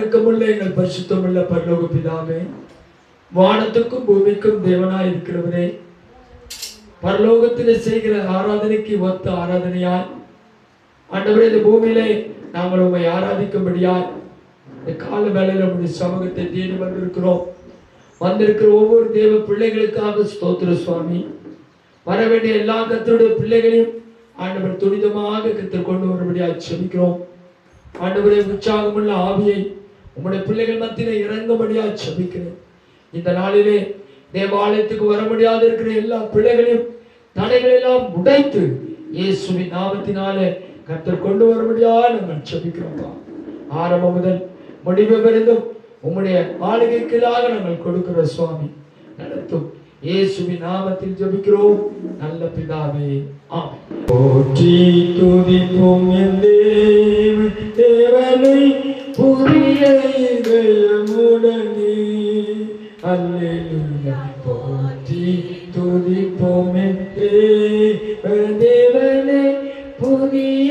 இரக்கமுள்ள எங்கள் பரிசுத்தமுள்ள பரலோக பிதாவே, வானத்துக்கும் பூமிக்கும் தேவனாய் இருக்கிறவரே, பரலோகத்திலே செய்கிற ஆராதனைக்கு ஒத்த ஆராதனையாய் ஆண்டவரே இந்த பூமியிலே நாங்கள் உம்மை ஆராதிக்கும்படியாய் இந்த கால வேளையில உம்முடைய சமூகத்தை தேடி வந்திருக்கிற ஒவ்வொரு தேவ பிள்ளைகளுக்காக ஸ்தோத்திர சுவாமி. வர வேண்டிய எல்லா கர்த்தருடைய பிள்ளைகளையும் ஆண்டவர் துரிதமாக கர்த்தர் கொண்டு வரும்படியாய் செபிக்கிறோம். ஆண்டவரே, உற்சாகமுள்ள ஆவியை உம்முடைய பிள்ளைகள் மத்தியிலே இறங்கும்படியாய் செபிக்கிறேன். இந்த நாளிலே தேவாலயத்துக்கு வர முடியாது இருக்கிற எல்லா பிள்ளைகளையும் தடைகளை எல்லாம் உடைத்து இயேசுவின் நாமத்தினாலே கர்த்தர் கொண்டு வரும்படியாய் நாங்கள் செபிக்கிறோம். ஆரம்பம் முதல் முடிவு வரைக்கும் உம்முடைய ஆளுகைக்களாக நாங்கள் கொடுக்கிற சுவாமி நடத்தும் இயேசுவின் நாமத்தில் ஜெபிக்கிறோம் நல்ல பிதாவே, ஆமென். போற்றி துதிப்போம் என் தேவனை புதிய இதயமுடனே, அல்லேலூயா. போற்றி துதிப்போம் என் தேவனை புதிய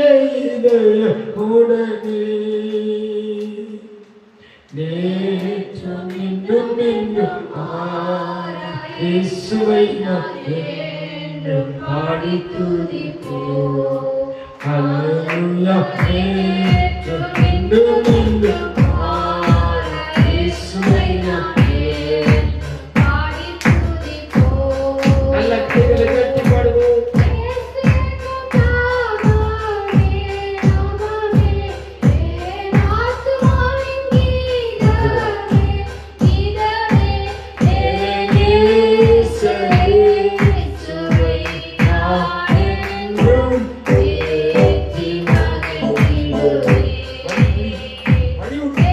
இதயமுடனே, நேற்றும் இன்னும் இயேசுவை பாடி துதிப்போம். அல்லேலூயா. நேற்றும் இன்னும் இயேசுவை பாடி துதிப்போம். நல்ல கைகளை தட்டி பாடுவோம். Are you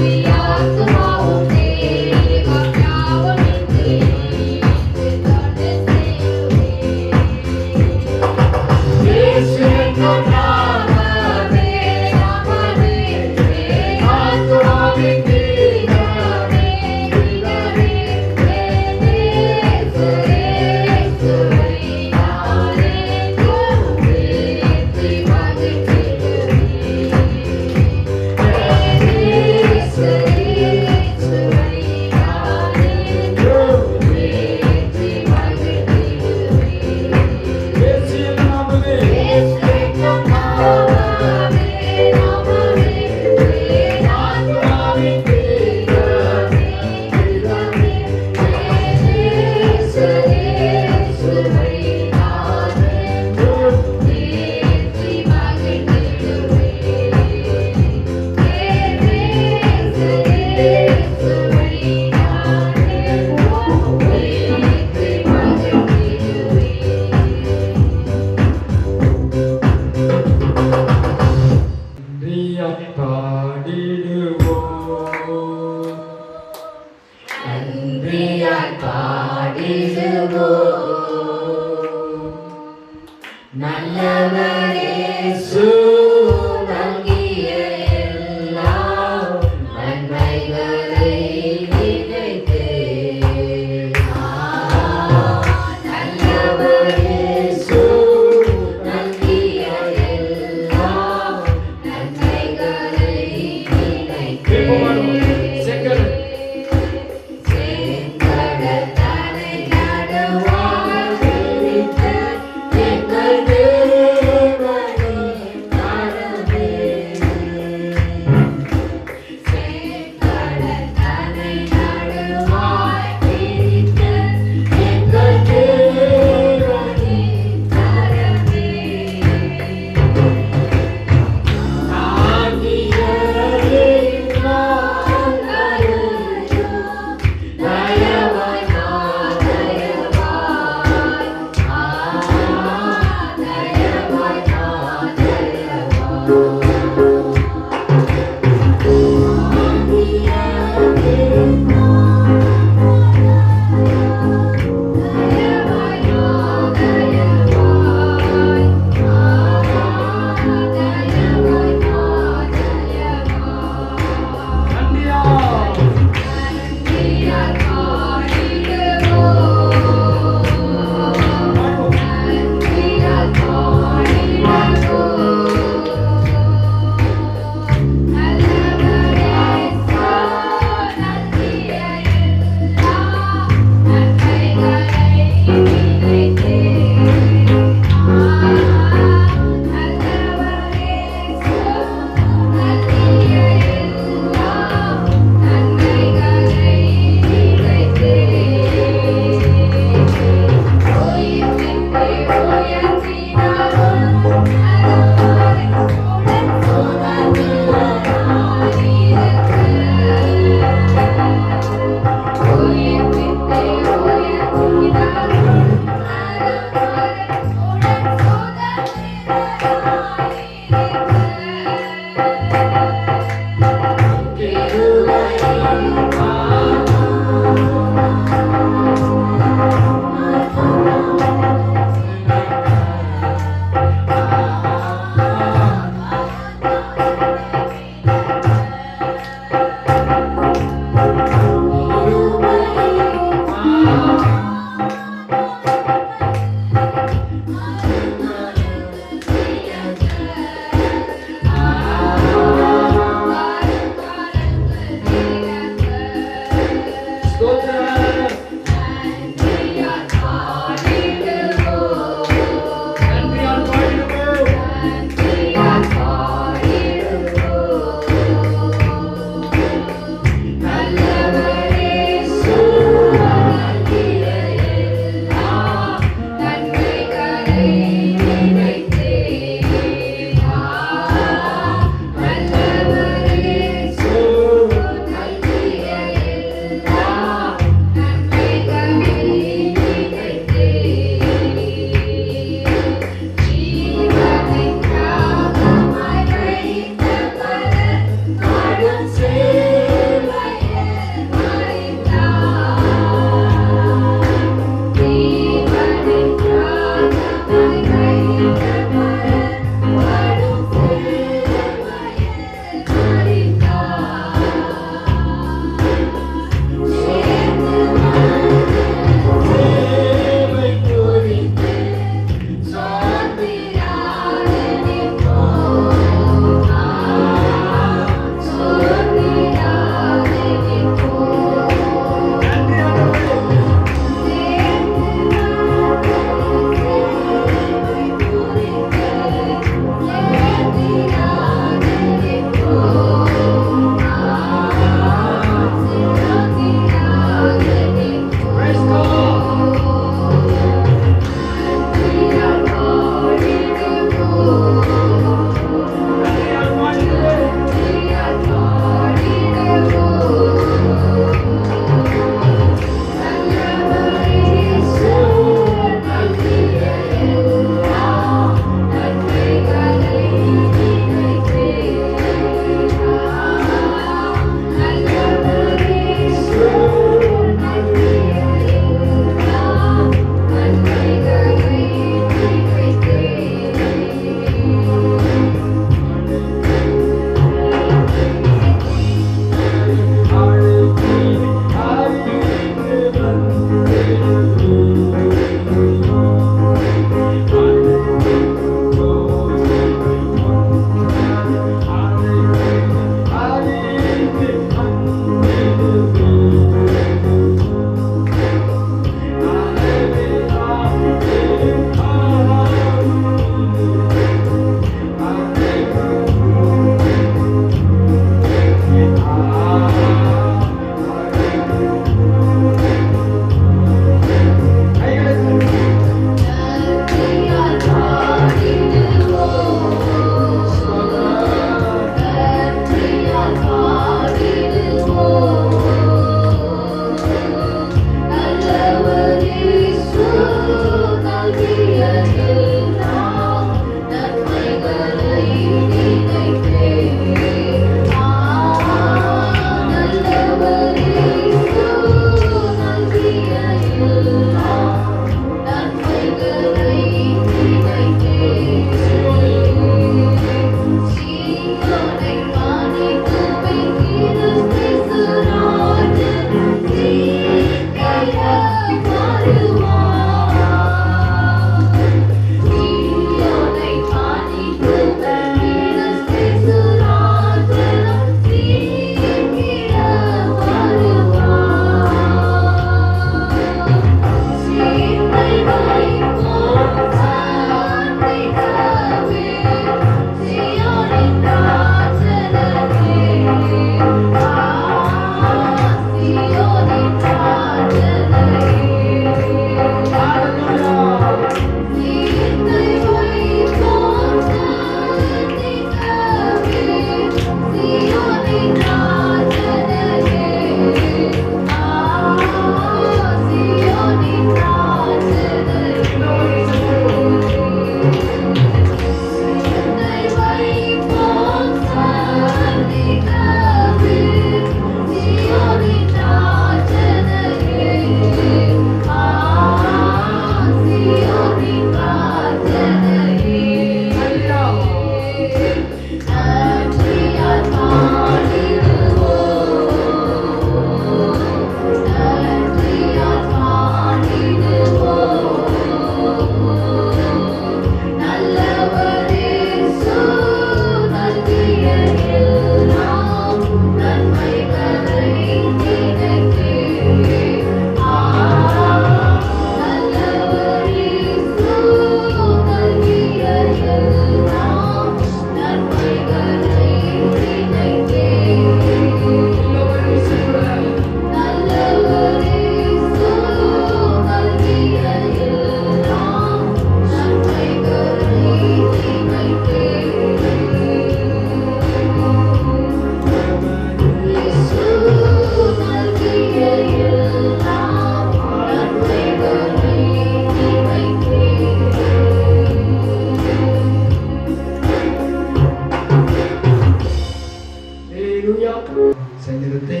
சங்கீதத்தை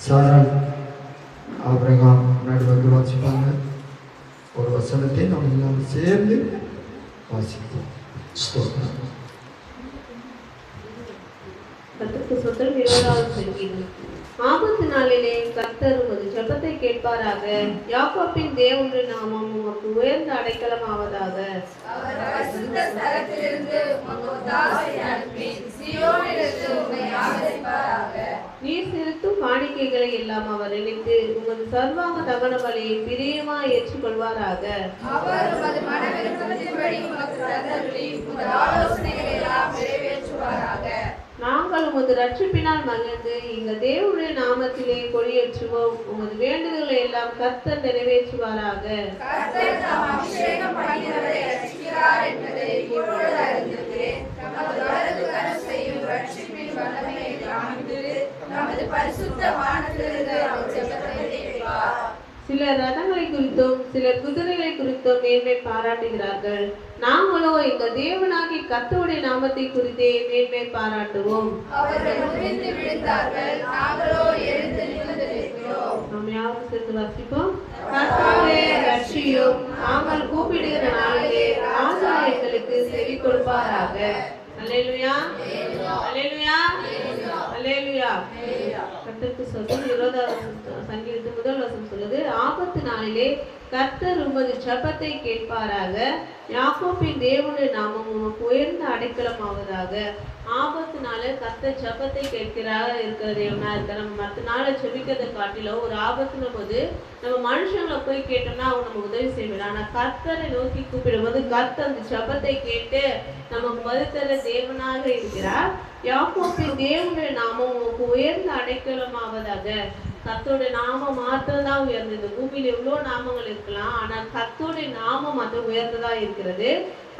சாராள் ஆபிரகாம் முன்னாடி வந்து வாசிப்பாங்க. ஒரு வசனத்தை நம்ம எல்லாம் சேர்ந்து வாசிப்போம். கர்த்தருக்கு ஸ்தோத்திரம். 20வது சங்கீதம். ஆபத்து நாளிலே கர்த்தர் உமது ஜெபத்தை கேட்பாராக. யாக்கோபின் தேவனுடைய நாமம் உமக்கு உயர்ந்த அடைக்கலம் ஆவதாக. அவர் பரிசுத்த ஸ்தலத்திலிருந்து உமக்கு ஒத்தாசை அனுப்பி சீயோனிலிருந்து உம்மை ஆதரிப்பாராக. நீர் செலுத்தும் காணிக்கைகளை எல்லாம் அவர் நினைத்து உமது சர்வாங்க தகன பலியை பிரியமாய் ஏற்றுக்கொள்வாராக. அவர் உமது மனவிருப்பத்தின்படி உமக்கு தந்தருளி உமது ஆலோசனைகளை எல்லாம் நிறைவேற்றுவாராக. நாங்கள் உமது ரட்சிப்பினால் மகிழ்ந்து எங்கள் தேவனுடைய நாமத்திலே கொடியேற்றுவோம். உமது வேண்டுதல்களை எல்லாம் கர்த்தர் நிறைவேற்றுவாராக. கர்த்தர் தாம் அபிஷேகம் பண்ணினவரை ரட்சிக்கிறார் என்பதை இப்பொழுது அறிந்திருக்கிறேன். தமது வலது கரம் செய்யும் ரட்சிப்பின் வல்லமையை காண்பித்து நமது பரிசுத்த வானத்திலிருந்து அவர் ஜெபத்தை கேட்பார். சிலர் ரதங்களை குறித்தும் சிலர் குதிரைகளை குறித்தும் மேன்மை பாராட்டுகிறார்கள். நாங்களோ எங்கள் தேவனாகி கர்த்தருடைய நாமத்தை குறித்தே மேன்மை பாராட்டுவோம். அவர்கள் முறிந்து விழுந்தார்கள், நாங்களோ எழுந்து நிமிர்ந்து நிற்கிறோம். நாம் யாரும் சேர்ந்து வாசிப்போம். கர்த்தாவே ரட்சியும், நாங்கள் கூப்பிடுகிற நாளிலே ராஜா எங்களுக்கு செவி கொடுப்பாராக. அல்லேலூயா, அல்லேலூயா, அல்லேலூயா. கர்த்தருக்கு ஸ்தோத்திரம். 20வது சங்கீதத்தின் முதல் வசனம் சொல்லுது, ஆபத்து நாளிலே கர்த்தர் உமது ஜெபத்தை கேட்பாராக. யாக்கோபின் தேவனுடைய நாமம் உமக்கு உயர்ந்த அடைக்கலம் ஆவதாக. ஆபத்து நாள கர்த்தர் ஜெபத்தை கேட்கிறார் இருக்கிற தேவனா இருக்க. நம்ம மற்ற நாளை ஜெபிக்கிறதை காட்டிலும் ஒரு ஆபத்துன போது நம்ம மனுஷங்களை போய் கேட்டோம்னா அவங்க நம்ம உதவி செய்வாங்க. ஆனா கர்த்தரை நோக்கி கூப்பிடும் போது கர்த்தர் அந்த ஜெபத்தை கேட்டு நமக்கு பதில் தேவனாக இருக்கிறார். யாக்கோபின் தேவனுடைய நாமம் உமக்கு உயர்ந்த அடைக்கலம் ஆவதாக. கர்த்தருடைய நாமம் மாத்திரம் தான் உயர்ந்தது. இந்த பூமியில எவ்வளவு நாமங்கள் இருக்கலாம், ஆனால் கர்த்தருடைய நாமம் மாத்திரம் உயர்ந்ததா இருக்கிறது.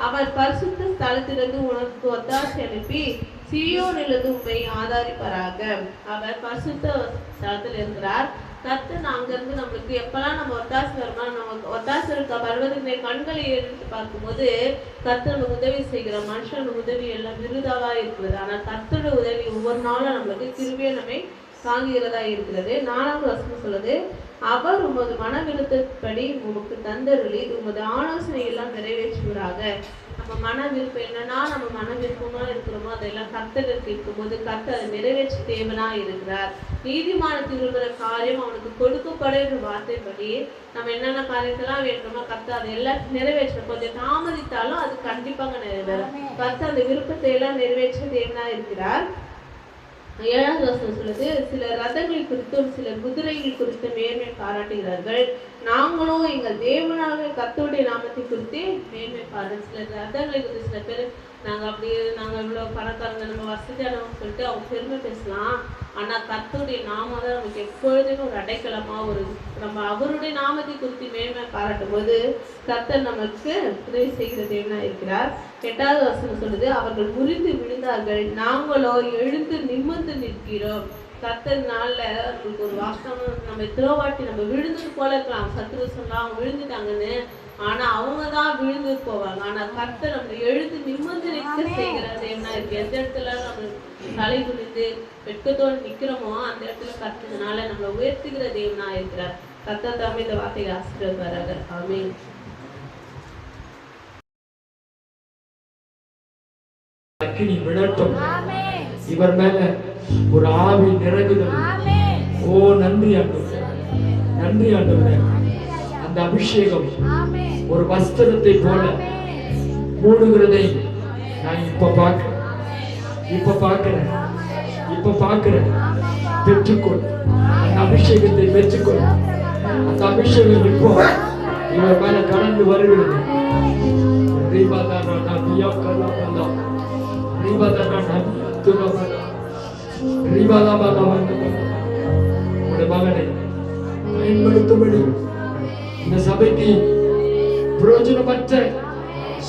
அவர் பரிசுத்த ஸ்தலத்திலிருந்து உனக்கு ஒத்தாசை அனுப்பி சீயோனிலிருந்து உம்மை ஆதரிப்பாராக. அவர் பரிசுத்த ஸ்தலத்தில் இருக்கிறார். கர்த்தர் அங்கிருந்து நம்மளுக்கு எப்பெல்லாம் நம்ம ஒத்தாசை வருமா, நம்ம ஒத்தாசை இருக்க வருவதற்கு கண்களை எடுத்து பார்க்கும்போது கர்த்தர் நமக்கு உதவி செய்கிற மனுஷன் உதவி எல்லாம் விருதாவா இருக்கிறது. ஆனால் கர்த்தருடைய உதவி ஒவ்வொரு நாளும் நம்மளுக்கு கிருபையை நம்மை தாங்குகிறதா இருக்கிறது. 4வது வசனம் சொல்லுது, அவர் உமது மன விருப்பப்படி உமக்கு தந்தருளி உமது ஆலோசனை எல்லாம் நிறைவேற்றுவராக. நம்ம மன விருப்பம் என்னன்னா, நம்ம மன விருப்பமா இருக்கிறோமோ அதெல்லாம் கர்த்தருக்கு இருக்கும்போது கர்த்தர் அதை நிறைவேற்ற தேவனா இருக்கிறார். நீதிமானத்தில் இருக்கிற காரியம் அவனுக்கு கொடுக்கப்படுகிற வார்த்தைப்படி நம்ம என்னென்ன காரியத்தெல்லாம் வேண்டுமோ கர்த்தர் அதை எல்லாம் நிறைவேற்ற. கொஞ்சம் தாமதித்தாலும் அது கண்டிப்பாக நிறைவேறும். கர்த்தர் அந்த விருப்பத்தை எல்லாம் நிறைவேற்ற தேவனா இருக்கிறார். 7வது வசனம் சொல்லுது, சிலர் ரதங்களை குறித்தும் சிலர் குதிரைகள் குறித்து மேன்மை பாராட்டுகிறார்கள். நாங்களும் எங்கள் தேவனாக கர்த்தருடைய நாமத்தை குறித்து மேன்மை பாராட்டு. சிலர் ரதங்களை குறித்து சில பேர் நாங்கள் இவ்வளோ பணக்காரங்க, நம்ம வசதியானவங்க சொல்லிட்டு அவங்க பெருமை பேசலாம். ஆனால் கர்த்தருடைய நாமம் தான் நமக்கு எப்பொழுதுமே ஒரு அடைக்கலமா ஒரு நம்ம அவருடைய நாமத்தை குறித்து மேன்மை பாராட்டும் போது கர்த்தர் நமக்கு உதவி செய்கிற தேவனா இருக்கிறார். 8வது வசனம் சொல்லுது, அவர்கள் முறிந்து விழுந்தார்கள், நாங்களோ எழுந்து நிமிர்ந்து நிற்கிறோம். கர்த்தர் நாள்ல நம்மளுக்கு ஒரு வாஸ்தவம், நம்ம எத்தனை வாட்டி நம்ம விழுந்தது போல இருக்கலாம். சத்துரு சொல்லலாம் அவங்க விழுந்துட்டாங்கன்னு, ஆனா அவங்க தான் விழுந்து போவாங்க. ஆனா கர்த்தர் நம்ம எழுந்து நிமிர்ந்து நிற்க செய்கிற தேவனா இருக்கு. எந்த இடத்துல நம்ம தலை குனிந்து வெட்கத்தோடு நிக்கிறோமோ அந்த இடத்துல கர்த்தனால நம்மளை உயர்த்துகிற தேவனா இருக்கிறார். கர்த்தர் தாமே இந்த வார்த்தையை ஆசீர்வதிப்பாராக. ஆமென். அக்கினி விடட்டும். இவர் மேல ஒரு ஆவி நிறைகுதல். ஓ நன்றி ஆண்டவரே, நன்றி ஆண்டவரே. அந்த அபிஷேகம் ஒரு வஸ்திரத்தை போல மூடுகிறதை நான் இப்ப பார்க்கிறேன். பெற்றுக்கொள் அந்த அபிஷேகத்தை, பெற்றுக்கொள் அந்த அபிஷேகம். இப்போ இவர் மேல கடந்து வருகிறது. மகனை பயன்படுத்தும்படி இந்த சபைக்கு பிரயோஜனமற்ற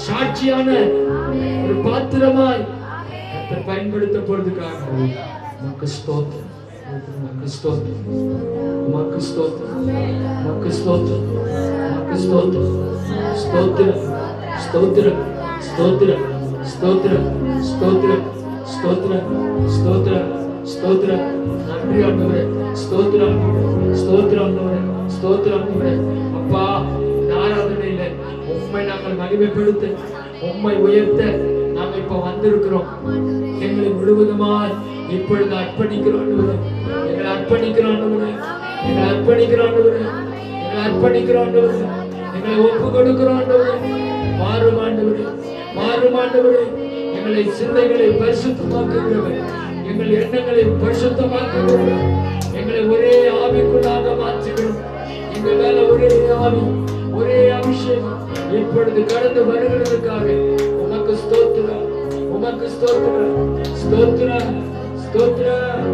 சாட்சியான ஒரு பாத்திரமாய் பயன்படுத்த போறதுக்காக உமக்கு ஸ்தோத்திரம், உமக்கு ஸ்தோத்திரம், உமக்கு ஸ்தோத்திரம், உமக்கு ஸ்தோத்திரம், உமக்கு ஸ்தோத்திரம், ஸ்தோத்திரம், ஸ்தோத்திரம், ஸ்தோத்திரம், ஸ்தோத்திரம், ஸ்தோத்திரம், ஸ்தோத்திரம், ஸ்தோத்திரம், ஸ்தோத்திரம். நன்றி ஆண்டவரே. ஸ்தோத்திரம், ஸ்தோத்திரம் ஆண்டவரே, ஸ்தோத்திரம் ஆண்டவரே. அப்பா, இந்த ஆராதனையில உம்மை நாங்கள் மகிமைப்படுத்த, உம்மை உயர்த்த நாங்கள் இப்ப வந்திருக்கிறோம். எங்களை முழுவதுமாய் இப்பொழுது அர்ப்பணிக்கிறோம் ஆண்டவரே. எங்களை அர்ப்பணிக்கிறோம் ஆண்டவரே. எங்களை அர்ப்பணிக்கிறோம் ஆண்டவரே. எங்களை அர்ப்பணிக்கிறோம் ஆண்டவரே. எங்களை ஒப்பு கொடுக்கிறோம் ஆண்டவரே. மாறும் ஆண்டவரே, மாறும் ஆண்டவரே. எங்களை சிந்தைகளை பரிசுத்தமாக்குகிறவர், எங்கள் எண்ணங்களை பரிசுத்தமாக்குகிறவர், எங்களை ஒரே ஆவிக்குள்ளாக மாற்றுகிறோம். எங்கள் மேல ஒரே ஆவி, ஒரே அபிஷேகம் இப்பொழுது கடந்து வருகிறதுக்காக உமக்கு ஸ்தோத்திரம், உமக்கு ஸ்தோத்திரம், ஸ்தோத்திரம், ஸ்தோத்திரம்,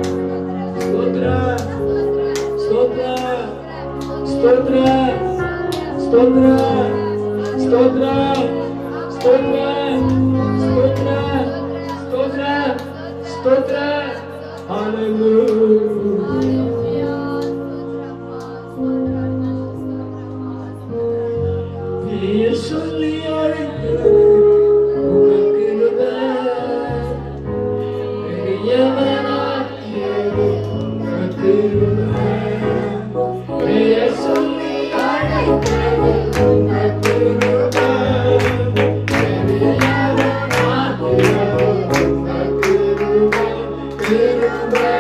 ஸ்தோத்திரம், ஸ்தோத்திரம், ஸ்தோத்திரம், ஸ்தோத்திரம், ஸ்தோத்திரம், ஸ்தோத்திரம், ஸ்தோத்திரம், ஸ்தோத்திரம், ஸ்தோத்திரம். ஹல்லேலூயா. பேர் சொல்லி அழைத்தது உமக்கு கிருபை, பெரியவனாக்கியது உமக்கு கிருபை. பேர் சொல்லி அழைத்தது உமக்கு கிருபை, பெரியவனாக்கியது உமக்கு கிருபை, கிருபை.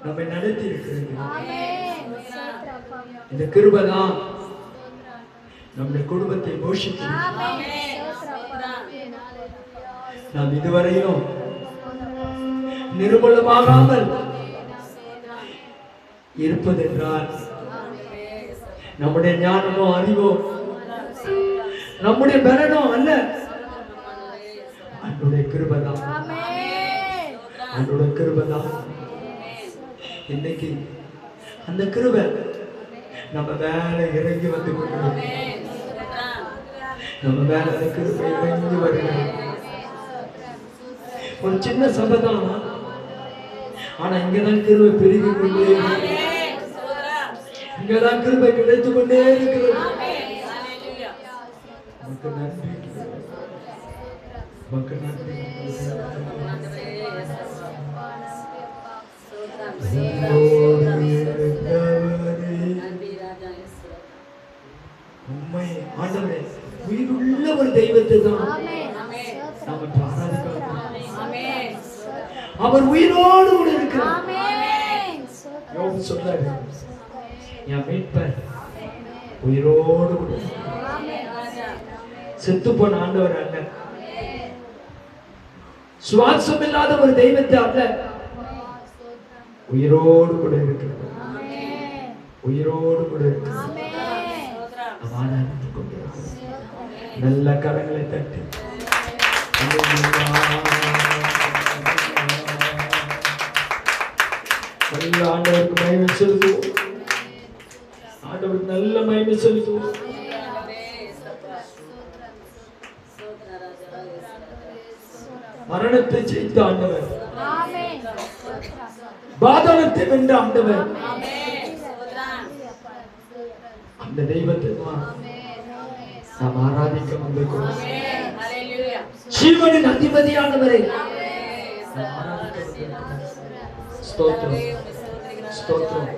நம்மை நடத்தி இருக்கிறது. இந்த கிருபை தான் நம்முடைய குடும்பத்தை போஷித்து நாம் இதுவரையும் நிர்மூலமாகாமல் இருப்பதென்றால் நம்முடைய ஞானமோ அறிவோ நம்முடைய பலனோ அல்ல, அன்னுடைய கிருபை தான். அன்னுடைய கிருபை தான். இன்னைக்கு அந்த கிருபை நம்ம மேல இறங்கி வந்து கொண்டு நம்ம மேல அந்த கிருபை இறங்கி வருகிறது. ஒரு சின்ன சபை தான், ஆனா இங்கதான் கிருபை பெருகி கொண்டே இருக்கிறது. இங்கதான் கிருபை கிடைத்துக் கொண்டே இருக்கிறது. மக்கள் நன்றி, மக்கள் நன்றி. உண்மை ஆண்டவரே, உயிருள்ள ஒரு தெய்வத்தை தான் நாம் ஆராதிக்கிறோம். அவர் உயிரோடு கூட இருக்கிறார். யோபு சொல்றாரு, என் மீட்பர் உயிரோடு கூட. செத்து போன ஆண்டவர் அல்ல, சுவாசம் இல்லாத ஒரு தெய்வத்தை அல்ல, உயிரோடு கூட இருக்கிறார். உயிரோடு கூட இருக்கிறார். நல்ல கரங்களை தட்டி ஆண்டவருக்கு மகிமை செலுத்துவோம். ஆண்டவருக்கு நல்ல மகிமை செலுத்துவோம். மரணத்தை ஜெயித்த ஆண்டவர், பாதாளத்தை வென்ற ஆண்டவர், அந்த தெய்வத்தை நாம் ஆராதிக்க வந்திருக்கிறோம். ஜீவனின் அதிபதியானவரை ஸ்தோத்திரம், ஸ்தோத்திரம்.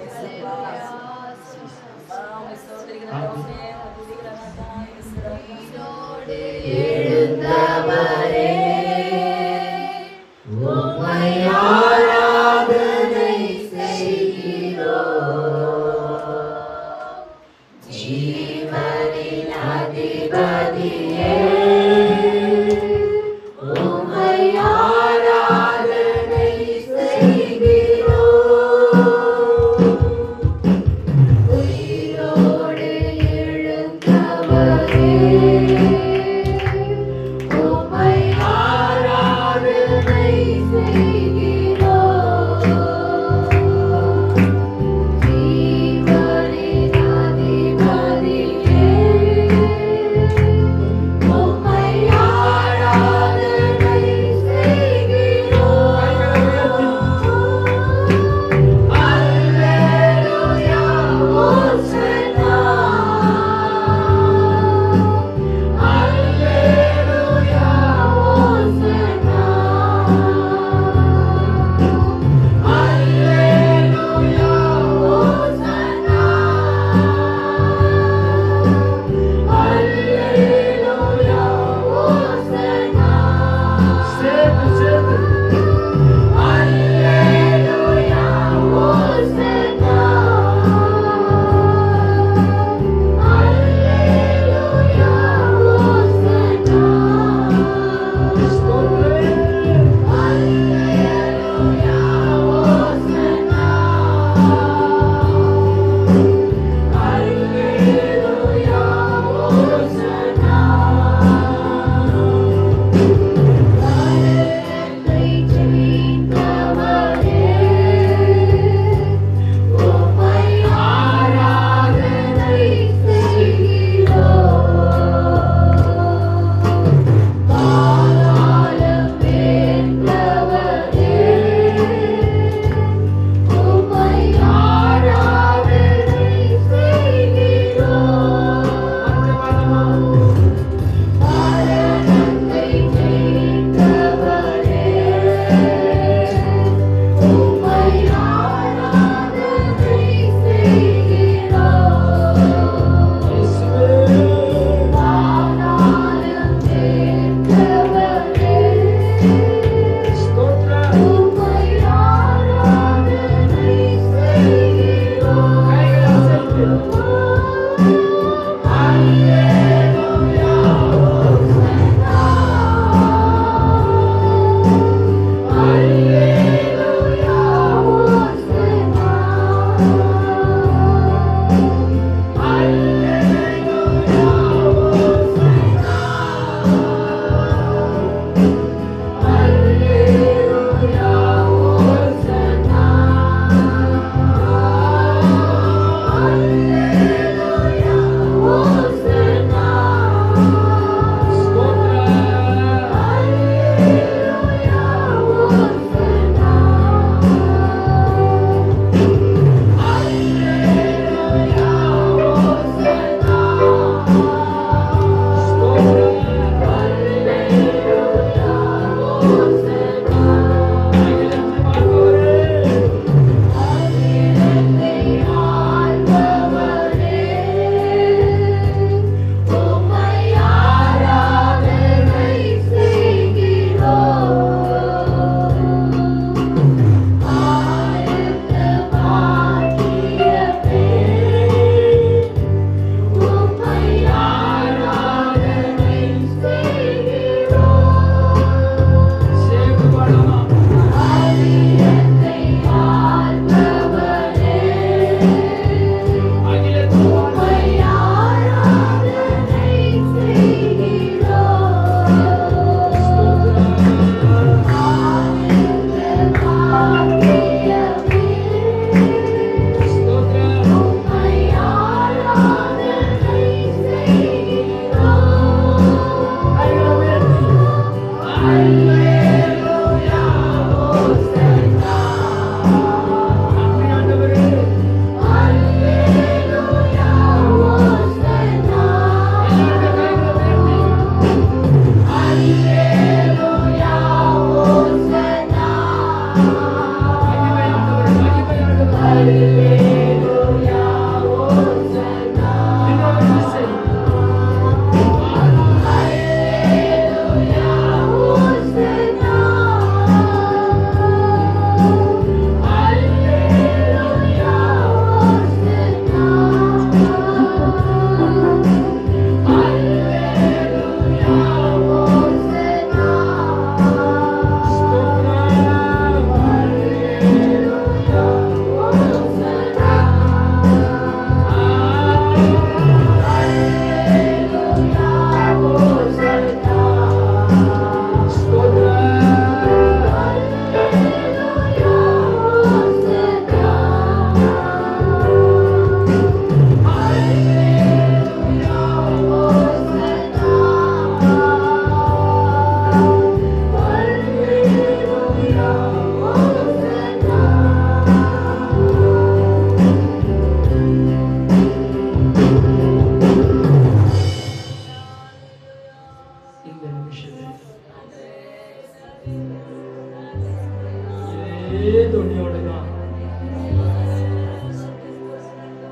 பொழுதுதான்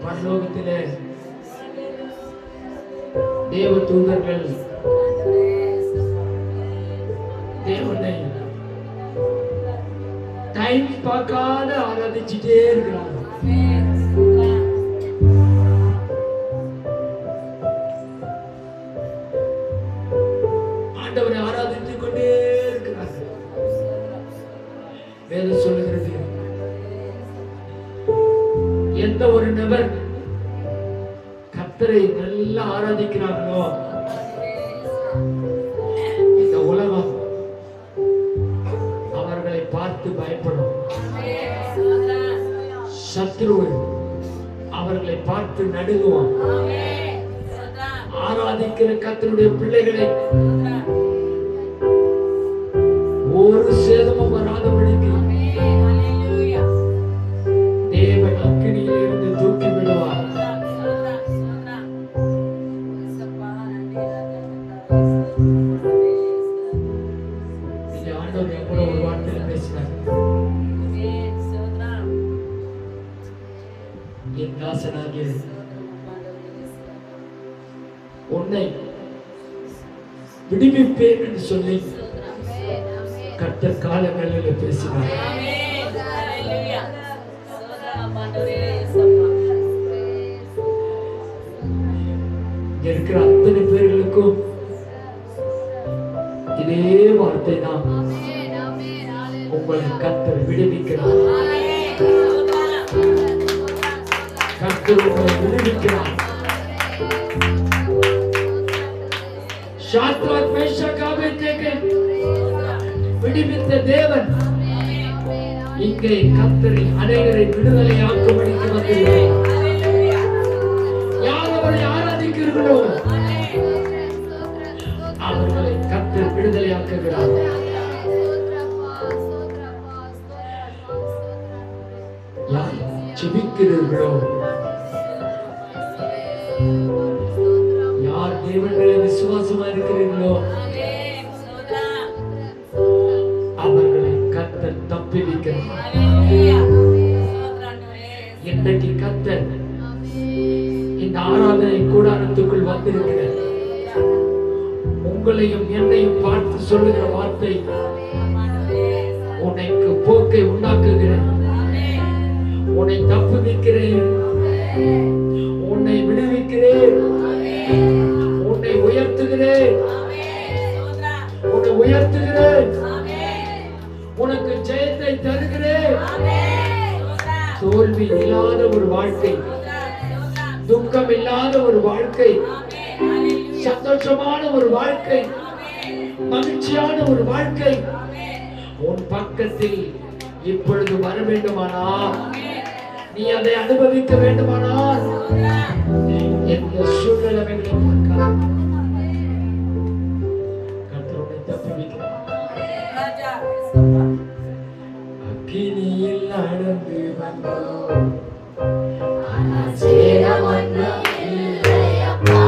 பரலோகத்திலே தேவ தூதர்கள் தேவனை டைம் பார்க்காத ஆராதிச்சுட்டே இருக்கிறாங்க. ஆண்டவரை ஆராதித்துக் கொண்டே இருக்கிறார்கள். வேதம் சொல்லுகிறது, எந்த ஒரு நபர் கர்த்தரை நல்லா ஆராதிக்கிறார்களோ இந்த உலகம் அவர்களை பார்த்து பயப்படும். சத்ரு அவர்களை பார்த்து நடுங்குவான். ஆராதிக்கிற கர்த்தருடைய பிள்ளைகளை ஒரு சேதமும் வராதபடிக்கு தேவன் அக்கினியில் இருந்து தூக்கி விடுவார். ஆண்டவர் எவ்வளவு ஒரு வார்த்தையில் பேசினார். என் தாசனாகிய உன்னை விடுவிப்பேன் என்று சொல்லி கர்த்தர் காலங்களில் பேசினார். இருக்கிற அத்தனை பேர்களுக்கும் இதே வார்த்தை தான், உங்களை கர்த்தர் விடுவிக்கிறார். கர்த்தர் உங்களை விடுவிக்கிறார். சாத்ராக் மேஷாக் ஆபேத்நேகோ விடுவித்த தேவன் இங்கே கர்த்தரை அநேகரை விடுதலையாக்கும்படிக்கு வந்துள்ளார். யார் அவரை ஆராதிக்கிறீர்களோ அவர்களை கர்த்தர் விடுதலையாக்குகிறார். யார் ஜெபிக்கிறீர்களோ, யார் தேவன் மேல விசுவாசமா இருக்கிறீர்களோ அவர்களை கர்த்தர் தப்புவிக்கிறார். இன்றைக்கு கர்த்தர் இந்த ஆராதனை கூடாரத்துக்குள் வந்திருக்கிறார். உங்களையும் என்னையும் பார்த்து சொல்லுகிற வார்த்தை, உனக்கு போக்கை உண்டாக்குகிறேன், உன்னை தப்புவிக்கிறேன், உன்னை விடுவிக்கிறேன், உன்னை உயர்த்துகிறேன், உன்னை உயர்த்துகிறேன், உனக்கு ஜெயத்தை தருகிறேன். தோல்வி இல்லாத ஒரு வாழ்க்கை, துக்கம் இல்லாத ஒரு வாழ்க்கை, சந்தோஷமான ஒரு வாழ்க்கை, மகிழ்ச்சியான ஒரு வாழ்க்கை உன் பக்கத்தில் இப்பொழுது வர வேண்டுமானால், நீ அதை அனுபவிக்க வேண்டுமானால், எந்த சூழ்நிலைகளையும் கர்த்தரை தப்புவிக்கிறார். அக்கினியில் நடந்து வந்தோம், ஆனால் சேதம் ஒன்றும் இல்லையப்பா.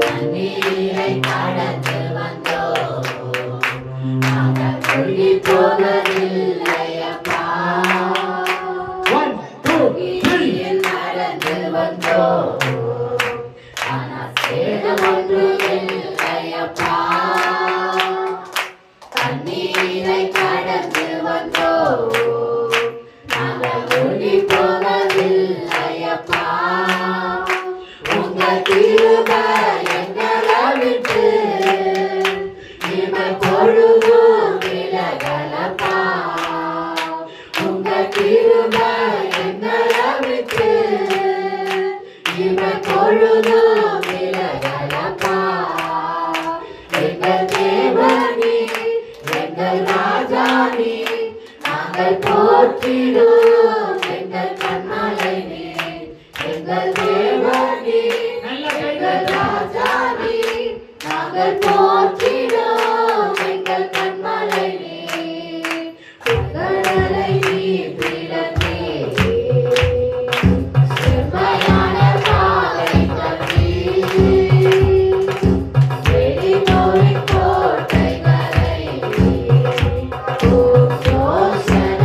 தண்ணீரை கடந்து வந்தோம், நாங்கள் மூழ்கி போவதில்லையப்பா. அக்கினியில் நடந்து வந்தோம், ஆனால் சேதம் ஒன்றும் இல்லையப்பா. தண்ணீரை கடந்து வந்தோம், நாங்கள் மூழ்கி போவதில்லையப்பா. உங்கள் கிருபை எங்களை விட்டு இவர் பொழுதும் விலகலப்பா. உங்கள் கிருபை எங்களை விட்டு இவர் பொழுதும் விலகலப்பா. எங்கள் தேவனே, எங்கள் ராஜானே, நாங்கள் போற்றிடுவோம் எங்கள் கண்மலை நீ. எங்கள் தேவனே, எங்கள் ராஜானே, நாங்கள் போற்றிடுவோம் எங்கள் கண்மலை நீ. கடலை நீ பிளந்தே, செம்மையான காலை கட்டி, வெளிநோய் கோட்டைகளை யோசனை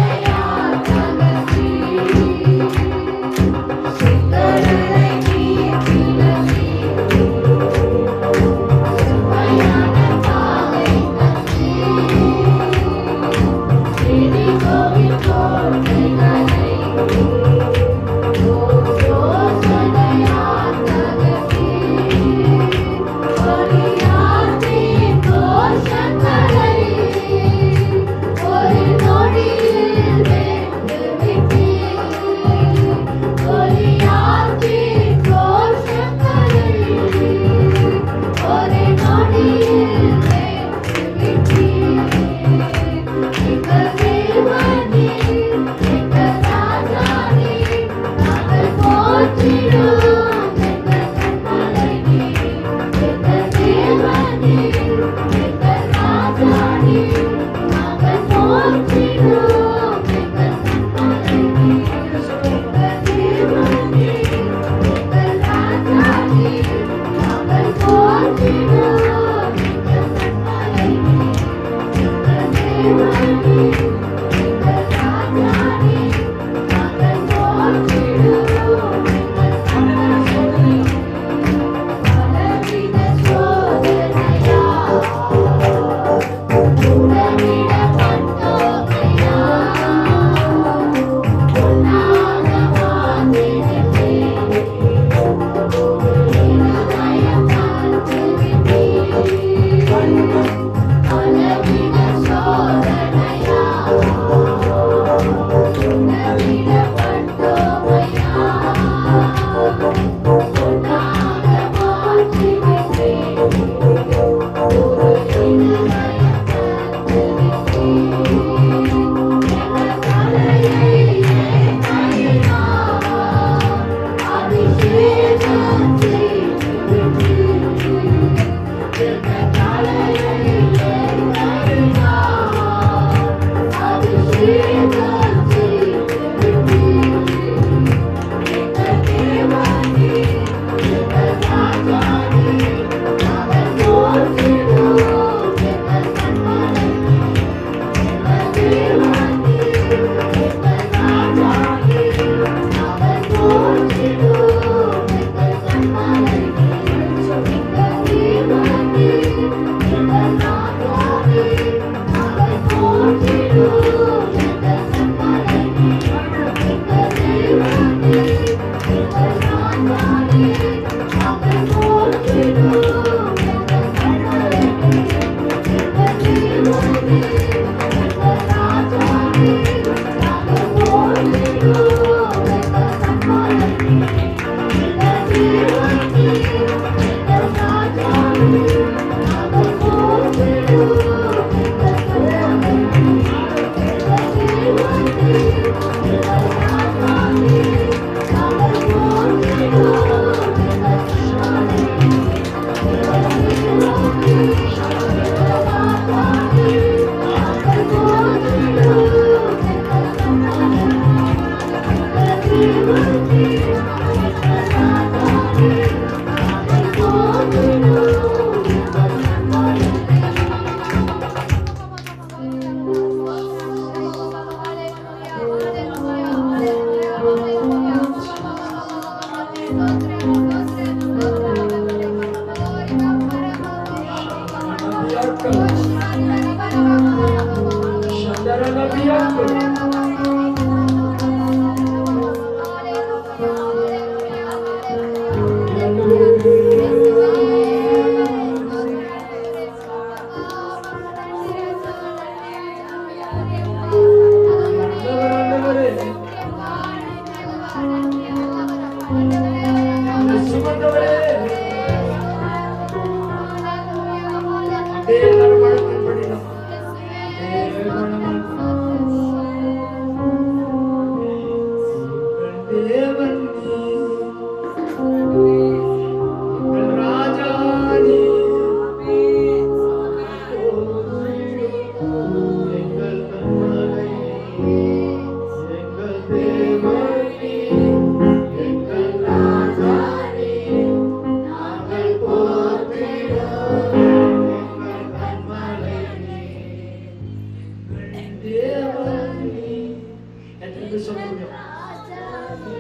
என்று சொல்ல முடியும்.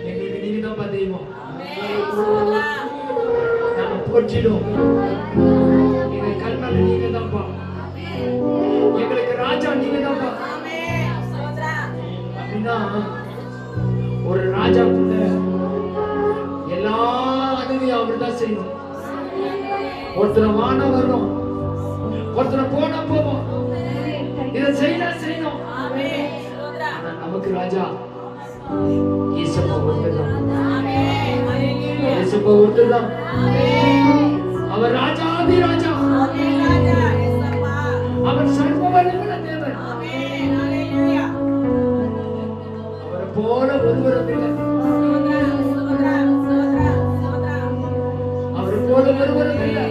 எங்களுக்கு நீங்க தான் தெய்வம். நாங்க போற்றிடும். எங்க கல்மல நீங்க தான்ப்பா. எங்களுக்கு ராஜா நீங்க தான்ப்பா. அப்படின்னா ஒரு ராஜாக்குள்ள எல்லா அனுதியும் அவர் தான் செய்யணும். ஒருத்தர வான வரணும், ஒருத்தர போன போவோம், இதை செய்யணும். நமக்கு ராஜா ஈசப்பா ஒருத்தர்தான். ஈசப்பா ஒருத்தர்தான். அவர் ராஜாதி ராஜா. அவர் சர்வ வல்லமையுள்ள தேவன். அவரை போல ஒருவரும் இல்லை. அவரை போல ஒருவரும் இல்லை.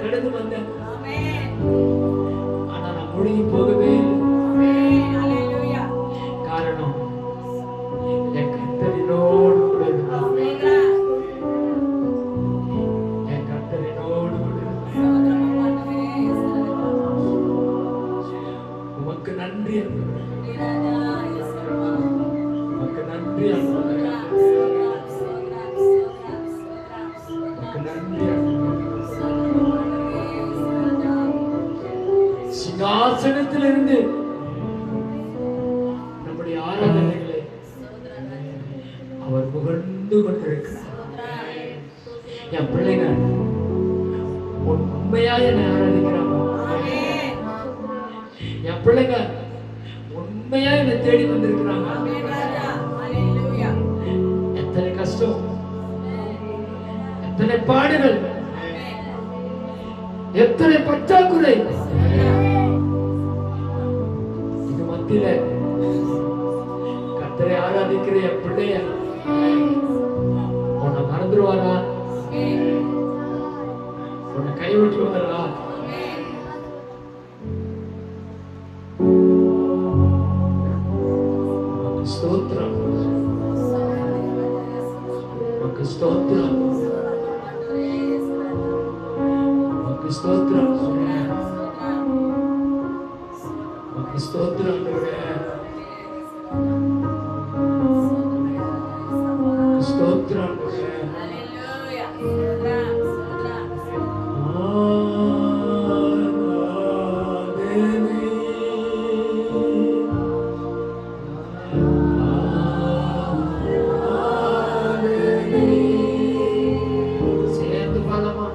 கடந்து வந்தேன். ஆனா நான் முழுகி போகவே இல்லை. காரணம் என் கர்த்தரினோடு கூட இருந்தார். என் கர்த்தரினோடு கூட இருந்தார். உமக்கு நன்றி ஆண்டவரே. உமக்கு நன்றி ஆண்டவரே. உமக்கு நன்றி ஆண்டவரே. சிங்காசனத்திலிருந்து நம்முடைய ஆராதனைகளை அவர் புகழ்ந்து கொண்டிருக்கிறார். என் பிள்ளைங்க உண்மையா என்னை ஆராதிக்கிறாங்க. என் பிள்ளைங்க உண்மையா என்னை தேடி வந்திருக்கிறாங்க. எத்தனை கஷ்டம், எத்தனை பாடுகள், எத்தனை பற்றாக்குறை, இது மத்தியில கர்த்தரை ஆராதிக்கிற என் பிள்ளைய உன்னை மறந்துடுவாரா? உன்னை கைவிட்டுவாரா? ஸ்தோத்திரம், ஸ்தோத்திரம், ஸ்தோத்திரம், ஸ்தோத்திரம், ஸ்தோத்திரம். சேர்ந்து பாடமா?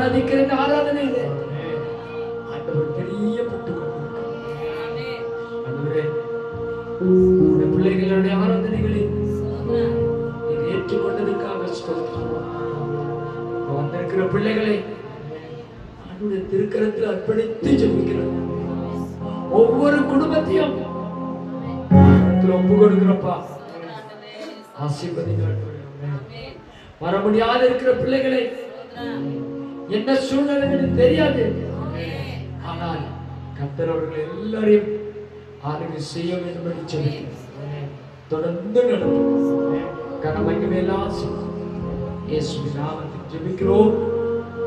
ஆராதிக்கிற இந்த ஆராதனையில ஆண்டவர் பெரிய பட்டு பிள்ளைகளுடைய ஆராதனைகளை நீங்க ஏற்றுக்கொண்டதுக்காக வந்திருக்கிற பிள்ளைகளை ஆண்டவருடைய திருக்கரத்தில் அர்ப்பணித்து ஜெபிக்கிறோம். ஒவ்வொரு குடும்பத்தையும் ஒப்பு கொடுக்கிறப்பா, ஆசீர்வதிங்க. வர முடியாத இருக்கிற பிள்ளைகளை என்ன சூழ்நிலைகள் தெரியாது, ஆனால் கர்த்தர் அவர்கள் எல்லாரையும் ஆளுகை செய்ய வேண்டும் என்று ஜெபிக்கிறோம். தொடர்ந்து நடத்தும் கனமைக்கு எல்லாம் இயேசுவின் நாமத்தில் ஜெபிக்கிறோம்.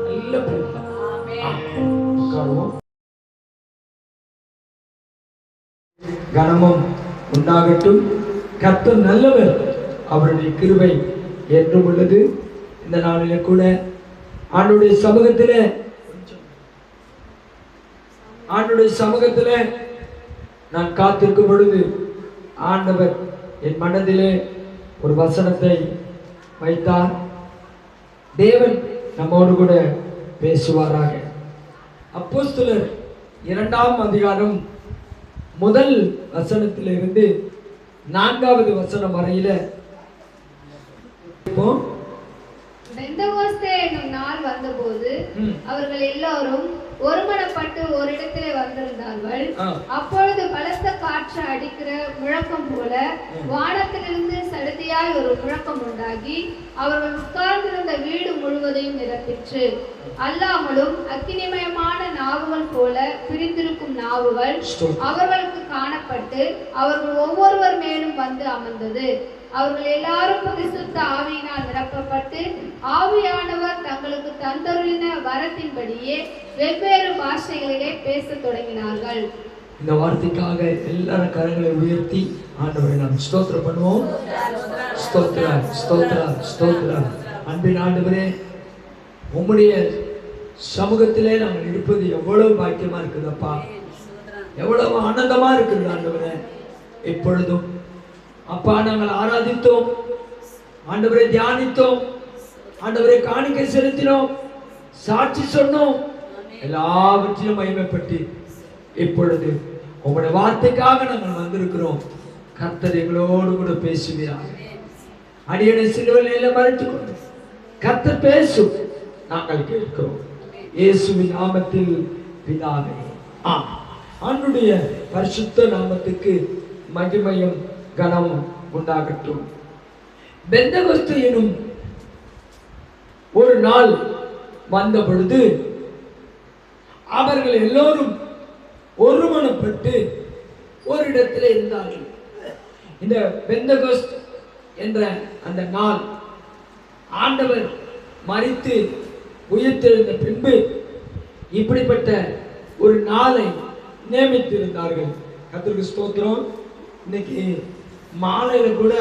நல்ல பிள்ளை உட்காருவோம். கனமும் உண்டாகட்டும். கர்த்தர் நல்லவர், அவருடைய கிருபை என்றும் உள்ளது. இந்த நாளில கூட ஆண்டவருடைய சமூகத்திலே நான் காத்திருக்கும் பொழுது ஆண்டவர் என் மனதிலே ஒரு வசனத்தை வைத்தார். தேவன் நம்மோடு கூட பேசுவாராக. அப்போஸ்தலர் 2ஆம் அதிகாரம் முதல் வசனத்திலிருந்து 4வது வசனம் வரையில பெந்தகோஸ்தே என்னும் நாள் வந்தபோது அவர்கள் எல்லாரும் ஒருமனப்பட்டு ஒரு இடத்திலே வந்திருந்தார்கள். அப்பொழுது பலத்த காற்று அடிக்கிற முழக்கம் போல வானத்திலிருந்து சடுதியாய் ஒரு முழக்கம் உண்டாகி அவர்கள் உட்கார்ந்திருந்த வீடு முழுவதையும் நிரப்பிற்று. அல்லாமலும் அக்கினிமயமான நாவுகள் போல பிரிந்திருக்கும் நாவுகள் அவர்களுக்கு காணப்பட்டு அவர்கள் ஒவ்வொருவர் மேலும் வந்து அமர்ந்தது. அவர்கள் எல்லாரும் பரிசுத்த ஆவியினால் நிரப்பப்பட்டு ஆவியானவர் தங்களுக்கு தந்தருளின வரத்தின்படியே வெவ்வேறு பாஷைகளிலே பேசத் தொடங்கினார்கள். இந்த வார்த்தைக்காக எல்லாரும் கரங்களை உயர்த்தி ஆண்டவரை நாம் ஸ்தோத்திரம் பண்ணுவோம். ஸ்தோத்திரம், ஸ்தோத்திரம், ஸ்தோத்திரம். அன்பின் ஆண்டவரே, உம்முடைய சமூகத்திலே நாங்கள் இருப்பது எவ்வளவு பாக்கியமா இருக்குதப்பா, எவ்வளவு ஆனந்தமா இருக்குது ஆண்டவரே. எப்பொழுதும் அப்பா நாங்கள் ஆராதித்தோம், ஆண்டவரை தியானித்தோம், ஆண்டவரை காணிக்கை செலுத்தினோம், சாட்சி சொன்னோம், எல்லாவற்றிலும் மகிமைப்பட்டு இப்பொழுது உங்களுடைய வார்த்தைக்காக நாங்கள் வந்திருக்கிறோம். கர்த்தர் எங்களோடு கூட பேசுகிறார். அடியனை சிலுவையில மறைத்துக் கொண்டு கர்த்தர் பேசும், நாங்கள் கேட்கிறோம். இயேசுவின் நாமத்தில் பிதாவே, ஆண்டவருடைய பரிசுத்த நாமத்துக்கு மகிமையும் கனமும் உண்டாகட்டும். பெந்தகோஸ்து எனும் ஒரு நாள் வந்த பொழுது அவர்கள் எல்லோரும் ஒருமனப்பட்டு ஒரு இடத்தில் இருந்தார்கள். இந்த பெந்தகோஸ்து என்ற அந்த நாள் ஆண்டவர் மரித்து உயிர்த்தெழுந்த பின்பு இப்படிப்பட்ட ஒரு நாளை நியமித்திருந்தார்கள். கர்த்தருக்கு ஸ்தோத்திரம். இன்னைக்கு மாலையில கூட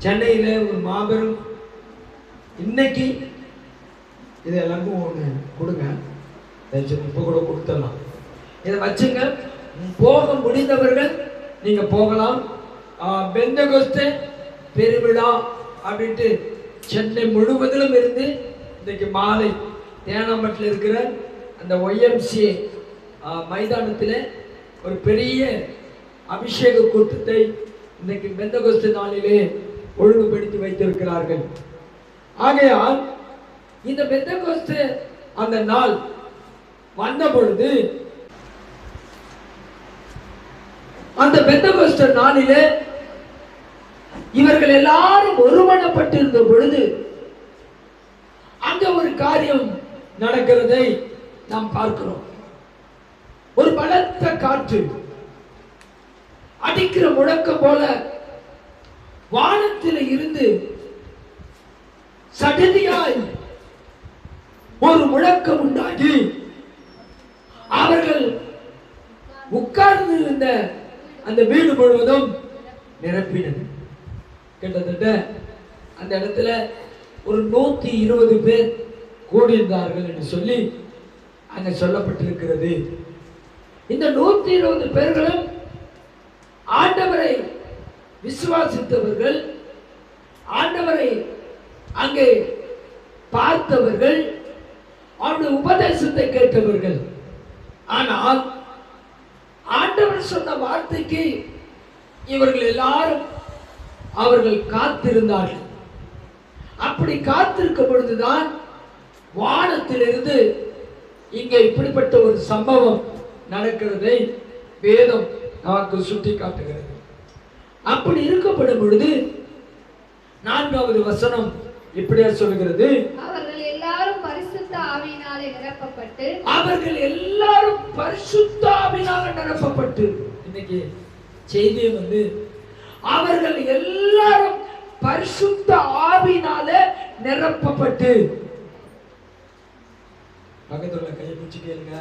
சென்னையில ஒரு மாபெரும், இன்னைக்கு இது எல்லாருக்கும் ஒன்று கொடுங்க, இப்போ கூட கொடுத்துடலாம், இதை வச்சுங்க. போக முடிந்தவர்கள் நீங்க போகலாம். பெந்தகோஸ்தே பெருவிழா அப்படின்ட்டு சென்னை முழுவதிலும் இருந்து இன்னைக்கு மாலை தேனாம்பட்டில் இருக்கிற அந்த YMCA மைதானத்தில் ஒரு பெரிய அபிஷேக கூட்டத்தை இன்னைக்கு பெந்தகோஸ்து நாளிலே ஒழுங்குபடுத்தி வைத்திருக்கிறார்கள். ஆகையால் இந்த பெந்தகோஸ்து அந்த நாள் வந்த பொழுது, அந்த பெந்தகோஸ்து நாளிலே இவர்கள் எல்லாரும் ஒருமனப்பட்டிருந்த பொழுது அங்க ஒரு காரியம் நடக்கிறதை நாம் பார்க்கிறோம். ஒரு பலத்த காற்று அடிக்கிற முழக்கம் போல வானத்தில் இருந்து சடதியாய் ஒரு முழக்கம் உண்டாகி அவர்கள் உட்கார்ந்து இருந்த அந்த வீடு முழுவதும் நிரப்பினது. கிட்டத்தட்ட அந்த இடத்துல ஒரு 120 பேர் கூடியிருந்தார்கள் என்று சொல்லி அங்க சொல்லப்பட்டிருக்கிறது. இந்த 120 பேர்களும் ஆண்டவரை விசுவாசித்தவர்கள், ஆண்டவரை அங்கே பார்த்தவர்கள், அவருடைய உபதேசத்தை கேட்டவர்கள். ஆனால் ஆண்டவர் சொன்ன வார்த்தைக்கு இவர்கள் எல்லாரும் அவர்கள் காத்திருந்தார்கள். அப்படி காத்திருக்கும் பொழுதுதான் வானத்திலிருந்து இங்கே இப்படிப்பட்ட ஒரு சம்பவம் நடக்கிறதை வேதம் நமக்கு சுட்டி காட்டுகிறது. அப்படி இருக்கப்படும் பொழுது 4வது வசனம் இப்படியா சொல்கிறது, அவர்கள் எல்லாரும் பரிசுத்த ஆவியினாலே நிரப்பப்பட்டு. அவர்கள் எல்லாரும் பரிசுத்த ஆவியினாலே நிரப்பப்பட்டு. இன்னைக்கு செய்தியை வந்து அவர்கள் எல்லாரும் பரிசுத்த ஆவியினாலே நிரப்பப்பட்டு. பக்கத்துல கையை பிடிச்சு கேளுங்க,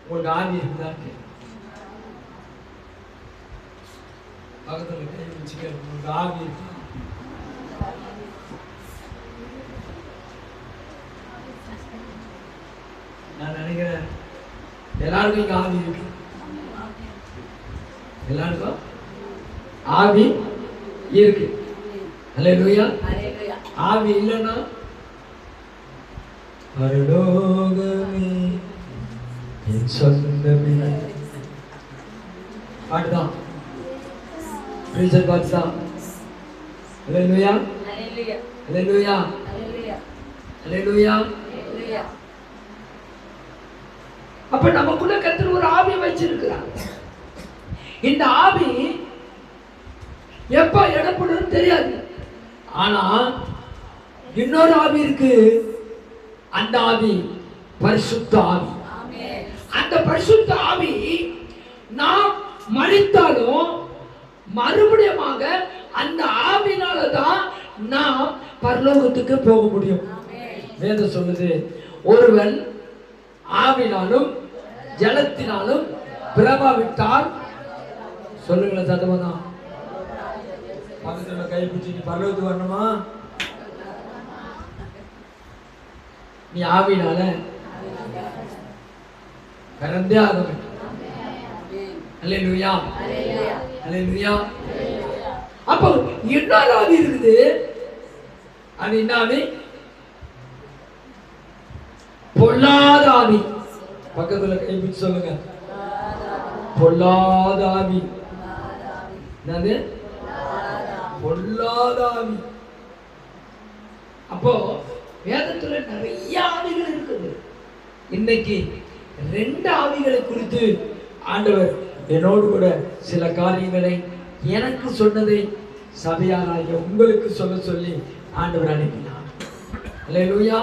உங்களுக்கு ஆவி இருக்குதான்னு. பக்கத்துல கையை பிடிச்சு கேளுங்க, உங்களுக்கு ஆவி இருக்கு? நான் நினைக்கிறேன் எல்லாருக்கும் இங்க ஆவி இருக்கு. எல்லாருக்கும் ஆவி இருக்கு. அல்லேலூயா. ஆவி இல்லைன்னா பரலோகமே என் சொந்தமே பாட்டுதான், பிரீசர் பாட்டு தான். அல்லேலூயா, அல்லேலூயா, அல்லேலூயா. அப்ப நமக்குள்ள கர்த்தர் ஒரு ஆவி வச்சிருக்கிறார். இந்த ஆவி எப்ப இடப்படும் தெரியாது. ஆனா இன்னொரு ஆவி இருக்கு. அந்த ஆவி பரிசுத்த ஆவி. அந்த பரிசுத்த ஆவி நாம் மரித்தாலும் மறுபடியும் அந்த ஆவினாலதான் நாம் பரலோகத்துக்கு போக முடியும். வேதம் சொல்லுது, ஒருவன் ஆவினாலும் ஜலத்தினாலும் பிறவாவிட்டால், சொல்லுங்களேன் சத்தமாதான், பக்கத்துல கை பிடிச்சி பரலோகத்துக்கு வரணுமா? நீ ஆவினால பிறந்தே ஆக வேண்டும். அல்லேலூயா, அல்லேலூயா. அப்போ இன்னொரு ஆவி இருக்குது. அது என்ன ஆவி? பொல்லாத ஆவி. பக்கத்துல கை பிடிச்சு சொல்லுங்க, பொல்லாத ஆவி. என்னது? பொல்லாத ஆவி. அப்போ வேதத்துல நிறைய ஆவிகள் இருக்குது. இன்னைக்கு 2 ஆவிகளை குறித்து ஆண்டவர் என்னோடு கூட சில காரியங்களை எனக்கு சொன்னதை சபையாராகிய உங்களுக்கு சொல்ல சொல்லி ஆண்டவர் அனுப்பினார். அல்லேலூயா.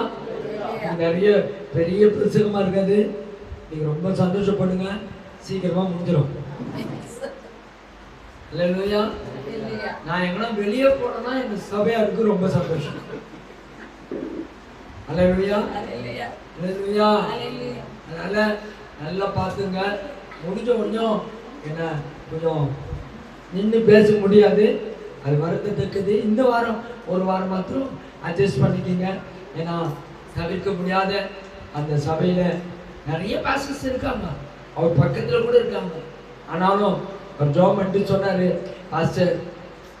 நிறைய பெரிய பிரசங்கமா இருக்காது, நீங்க ரொம்ப சந்தோஷப்படுங்க, சீக்கிரமா முடிஞ்சிடும். அல்லேலூயா. நான் எங்கன்னா வெளியே போனேன்னா இந்த சபையாருக்கு ரொம்ப சந்தோஷம். அல்லேலூயா, அல்லேலூயா. அதனால நல்லா பார்த்துங்க. முடிஞ்ச கொஞ்சம் என்ன கொஞ்சம் நின்று பேச முடியாது, அது வருத்தத்தக்கது. இந்த வாரம் ஒரு வாரம் மாத்திரம் அட்ஜஸ்ட் பண்ணிக்கிங்க. ஏன்னா தவிர்க்க முடியாத அந்த சபையில நிறைய பாஸ்டர்ஸ் இருக்காங்க, அவர் பக்கத்துல கூட இருக்காங்க. ஆனாலும் ஒரு ஜாப் பண்ணிட்டு சொன்னாரு, பாஸ்டர்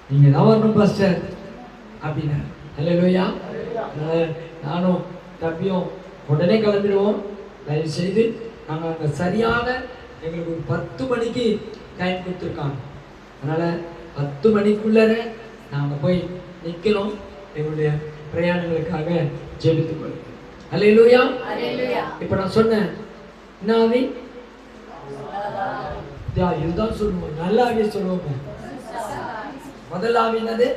நீங்க தான் வரணும் பாஸ்டர் அப்படின்னா. அல்லேலூயா. நானும் தம்பியும் உடனே கிளம்பிடுவோம். தயவு செய்து நாங்கள் அங்கே சரியான எங்களுக்கு ஒரு 10 மணிக்கு டைம் கொடுத்துருக்காங்க. அதனால் 10 மணிக்குள்ளே நாங்கள் போய் நிற்கணும். எங்களுடைய பிரயாணங்களுக்காக ஜெபித்துக் கொள்ளும். அல்லேலூயா. இப்போ நான் சொன்னேன் என்ன ஆவி? இதுதான் சொல்லுவோம், நல்ல ஆவியை சொல்லுவோம். முதல் ஆவி என்னது?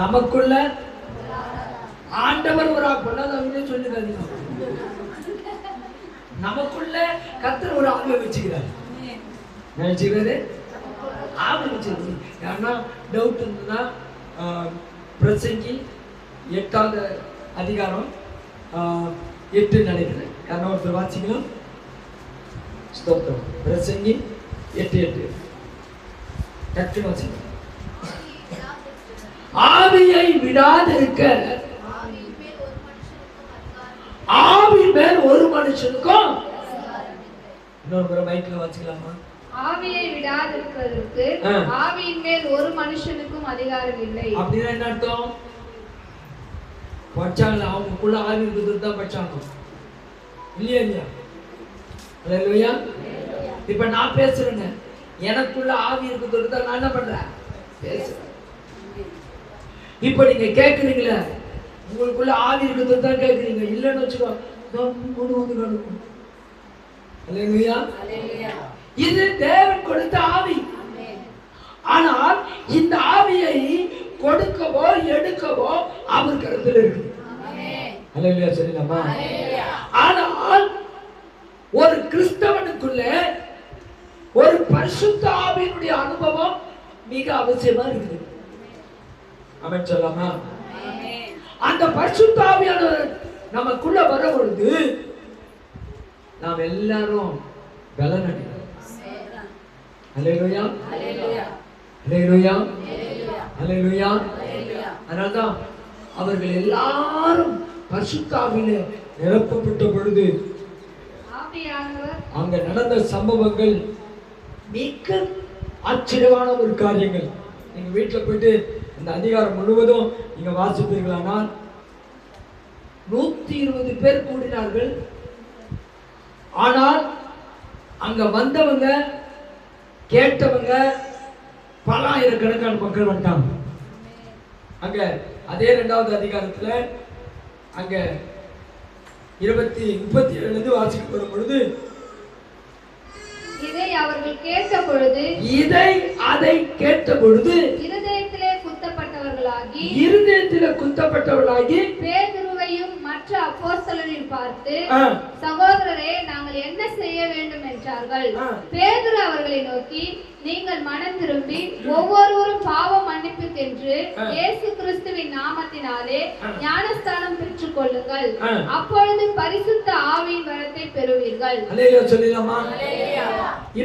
நமக்குள்ள ஆண்டவர் ஒரு பொல்லாத சொல்லுங்க. நமக்குள்ள கர்த்தர் ஒரு ஆவியை வச்சுக்கிறார். வச்சுக்கிறாரு, ஆவி வச்சிருக்கு. யாருன்னா டவுட் இருந்ததுன்னா பிரசங்கி 8வது அதிகாரம் 8 நினைக்கிறேன். யாருன்னா ஒருத்தர் வாசிக்கலாம். ஸ்தோத்திரம். பிரசங்கி 8:8 டக்குன்னு வாசிக்கலாம். ஆவியை விடாதிருக்க ஆவி மேல் ஒரு மனுஷனுக்கும். இன்னொரு முறை மைக்கில் வாசிக்கலாமா? ஆவியை விடாதிருப்பதற்கு ஆவியின் மேல் ஒரு மனுஷனுக்கும் அதிகாரம் இல்லை. அப்படின்னா என்ன அர்த்தம்? படிச்சாங்க, அவங்களுக்குள்ள ஆவி இருக்கிறது தான் படிச்சாங்க, இல்லையா இல்லையா? அல்லேலூயா. இப்ப நான் பேசுறேங்க, எனக்குள்ள ஆவி இருக்கிறது தான் நான் என்ன பண்றேன், பேசுறேன். இப்ப நீங்க கேக்குறீங்களே, உங்களுக்குள்ள ஆவி இருக்கிறது தான் கேக்குறீங்க, இல்லைன்னு வச்சுக்கோ வந்து நடக்கும். அல்லேலூயா. இது தேவன் கொடுத்த ஆவி. ஆனால் இந்த ஆவியை கொடுக்கவோ எடுக்கவோ அவர் கருத்தில் இருக்கு. அல்லேலூயா சொல்லலாமா? ஆனால் ஒரு கிறிஸ்தவனுக்குள்ள ஒரு பரிசுத்த ஆவியினுடைய அனுபவம் மிக அவசியமா இருக்குது. ஆமென் சொல்லலாமா? அந்த பரிசுத்த ஆவியானவர் நமக்குள்ள வர பொழுது நாம் எல்லாரும் பலன் அடைகிறோம். அல்லேலூயா அல்லேலூயா அல்லேலூயா. அதனால்தான் அவர்கள் எல்லாரும் பரிசுத்த ஆவியிலே நிரப்பப்பட்ட பொழுது அங்க நடந்த சம்பவங்கள் மிக ஆச்சரியமான ஒரு காரியங்கள். நீங்க வீட்டுல போயிட்டு இந்த அதிகாரம் முழுவதும் நீங்க வாசிப்பீர்களானால் 120 பேர் கூடினார்கள். ஆனால் அங்க வந்தவங்க கேட்டவங்க பல ஆயிரக்கணக்கான மக்கள் வந்துட்டாங்க. அங்க அதே 2வது அதிகாரத்துல அங்க 37 வாசிக்கப்படும் பொழுது, இதை அவர்கள் கேட்ட பொழுது, அதை கேட்ட பொழுது இருதயத்திலே குத்தப்பட்டவர்களாகி பேதுருவையும் மற்ற அப்போஸ்தலரையும் பார்த்து, சகோதரரே, நாங்கள் என்ன செய்ய வேண்டும் என்றார்கள். பேதுரு அவர்களை நோக்கி, நீங்கள் மனம் திரும்பி ஒவ்வொருவரும் பாவ மன்னிப்புக்கென்று இயேசு கிறிஸ்துவின் நாமத்தினாலே ஞானஸ்தானம் பெற்றுக் கொள்ளுங்கள், அப்பொழுது பரிசுத்த ஆவியின் வரத்தை பெறுவீர்கள். அல்லேலூயா சொல்லலாமா?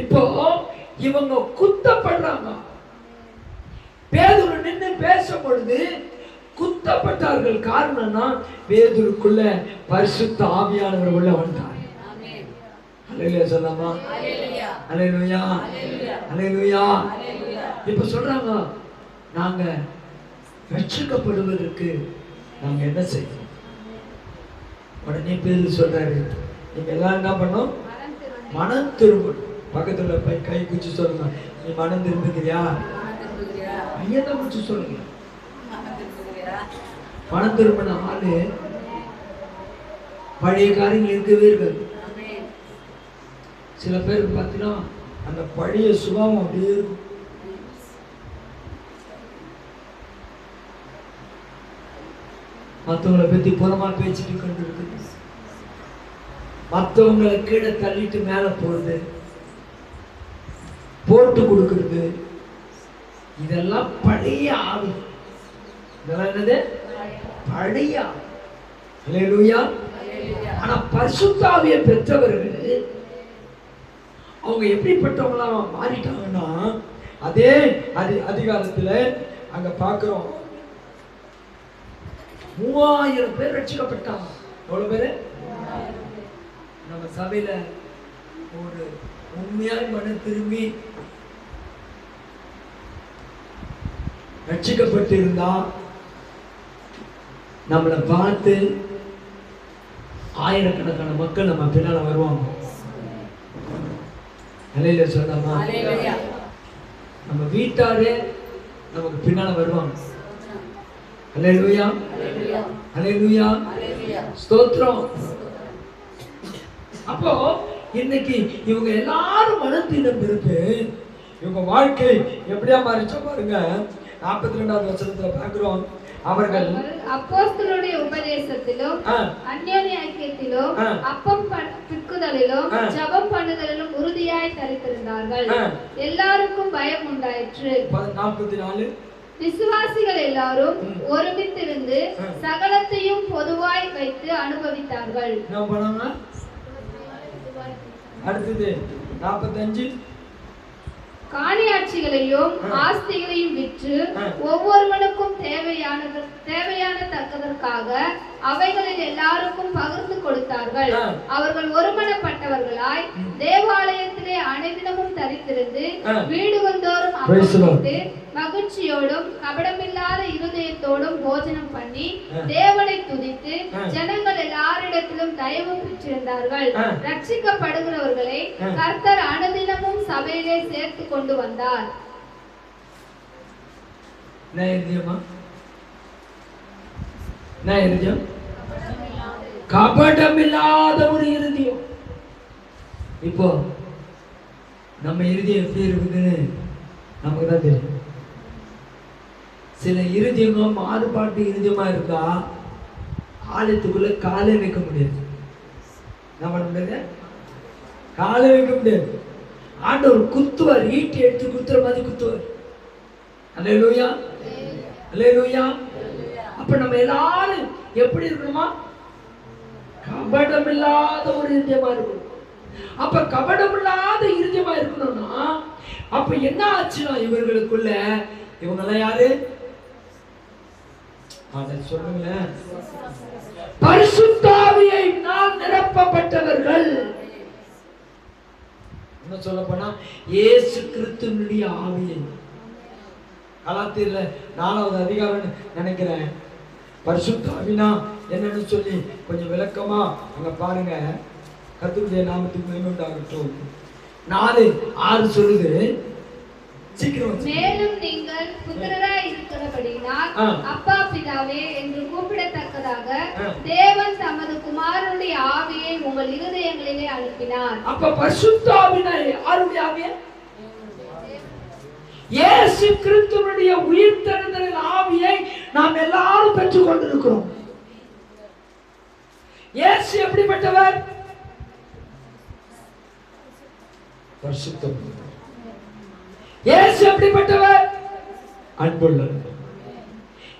இப்போ இவங்க குத்தப்படுறாங்க. பேதுரு நின்று பேசும் பொழுது குத்தப்பட்டார்கள். காரணம்னா பேதுருக்குள்ள பரிசுத்த ஆவியானவர் உள்ள வந்தார். அல்லேலூயா சொல்லலாமா? அல்லேலூயா அல்லேலூயா. இப்ப சொல்றாங்க, நாங்க ரட்சிக்கப்படுவதற்கு நாங்க என்ன செய்யணும்? உடனே பேதுரு சொல்றாரு, நீங்க எல்லாம் என்ன பண்ணணும்? மனம் திரும்பணும். பக்கத்துல போய் கை குச்சி சொல்லுங்க, நீ மனம் திரும்புகிறியா? ஐயத்தை குச்சி சொல்லுங்க. மனம் திரும்பின ஆளு பழைய காரியங்கள் இருக்கவே இருக்காது. சில பேருக்கு பார்த்தீங்கன்னா அந்த பழைய சுபாவம் அப்படியே இருக்கும். மற்றவங்களை பத்தி புறமா பேச்சுட்டு கொண்டு இருக்குது, மற்றவங்களை கீழே தள்ளிட்டு மேல போறது, போட்டு கொடுக்கிறது, இதெல்லாம் பழைய ஆவி. இதெல்லாம் என்னது? பழைய ஆவி. அல்லேலூயா. ஆனா பரிசுத்த ஆவியை பெற்றவர்கள் அவங்க எப்படிப்பட்டவங்களா மாறிட்டாங்கன்னா, அதே அதிகாரத்துல அங்க பாக்குறோம், 3000 பேர் ரட்சிக்கப்பட்டாங்க. எவ்வளவு பேரு? நம்ம சபையில ஒரு உண்மையாய் மனம் திரும்பி ரட்சிக்கப்பட்டு இருந்தா நம்மளை பார்த்து ஆயிரக்கணக்கான மக்கள் நம்ம பின்னால வருவாங்க. அல்லேலூயா சொல்லலாமா? நம்ம வீட்டாரே நமக்கு பின்னால வருவாங்க. அல்லேலூயா அல்லேலூயா ஸ்தோத்திரம். அப்போ இன்னைக்கு இவங்க எல்லாரும் மனத்தினம் இருக்கு. இவங்க வாழ்க்கை எப்படியா மாறிச்சா பாருங்க. 42வது வசனத்துல பார்க்கிறோம், அவர்கள் அப்போஸ்தலருடைய உபதேசத்திலும் அந்யோன்ய ஐக்கியத்திலும் அப்பம் பிக்குதலிலும் ஜெபம் பண்ணுதலிலும் உறுதியாய் தரித்திருந்தார்கள். எல்லாருக்கும் பயம் உண்டாயிற்று. 44 விசுவாசிகள் எல்லாரும் ஒருமித்திருந்து சகலத்தையும் பொதுவாய் வைத்து அனுபவித்தார்கள். என்ன பண்ணாங்க? அடுத்தது 45 காணியாட்சிகளையும் ஆஸ்திகளையும் விற்று ஒவ்வொருவனுக்கும் தேவையான தக்கதற்காக அவைகளில் எல்லாருக்கும் பகிர்ந்து கொடுத்தார்கள். அவர்கள் ஒருமனப்பட்டவர்களாய் தேவாலயத்திலே அனைதினமும் தரித்திருந்து வீடுகள் தோறும் அப்பமிட்டு மகிழ்ச்சியோடும் கபடமில்லாத இருதயத்தோடும் போஜனம் பண்ணி தேவனை துதித்து ஜனங்கள் எல்லாரிடத்திலும் தயவு பெற்றிருந்தார்கள். ரட்சிக்கப்படுகிறவர்களை கர்த்தர் அனுதினமும் சபையிலே சேர்த்து கொண்டு வந்தார். கபடமில்லாத ஒரு இருதயம். இப்போ நம்ம இருதயம் எப்படி இருக்குதுன்னு நமக்கு தான் தெரியும். சில இருதயமும் மாறுபாட்டு இருதயமா இருக்கா, ஆலயத்துக்குள்ள காலை வைக்க முடியாது. நம்ம காலை வைக்க முடியாது. ஆண்டவர் குத்துவார், ஈட்டி எடுத்து குத்துற மாதிரி குத்துவார். அல்லேலூயா, அல்லேலூயா. அப்ப நம்ம எல்லாரும் எப்படி இருக்கணுமா? கபடமில்லாத ஒரு இருதயமா இருக்கணும். அப்ப கபடமில்லாத இருதயமா இருக்கணும்னா அப்ப என்ன ஆச்சுன்னா இவர்களுக்குள்ள இவங்கெல்லாம் யாரு? சொல்லுங்க. பரிசுத்த ஆவியினால் நிரப்பப்பட்டவர்கள். என்ன சொல்ல போனா இயேசு கிறிஸ்துவினுடைய ஆவியை. கலாத்தியர்ல 4வது அதிகாரம் நினைக்கிறேன். பரிசுத்த ஆவினா என்னன்னு சொல்லி கொஞ்சம் விளக்கமா அங்க பாருங்க. கர்த்தருடைய நாமத்துக்கு மகிமை உண்டாகட்டும். 4:6 சொல்லுது. சீக்கிரம். மேலும் நீங்கள் புத்திரராய் இருக்கிறபடியினால் அப்பா பிதாவே என்று கூப்பிடத்தக்கதாக தேவன் தமது குமாரனுடைய ஆவியை உங்கள் இருதயங்களிலே அனுப்பினார். அப்ப பரிசுத்த ஆவினா யாருடைய ஆவி? இயேசு கிறிஸ்துவினுடைய உயிர்த்தெழுதலின் ஆவியை நாம் எல்லாரும் பெற்றுக் கொண்டிருக்கிறோம். இயேசு எப்படிப்பட்டவர்? பரிசுத்தம். இயேசு எப்படிப்பட்டவர்? அன்புள்ளவர்.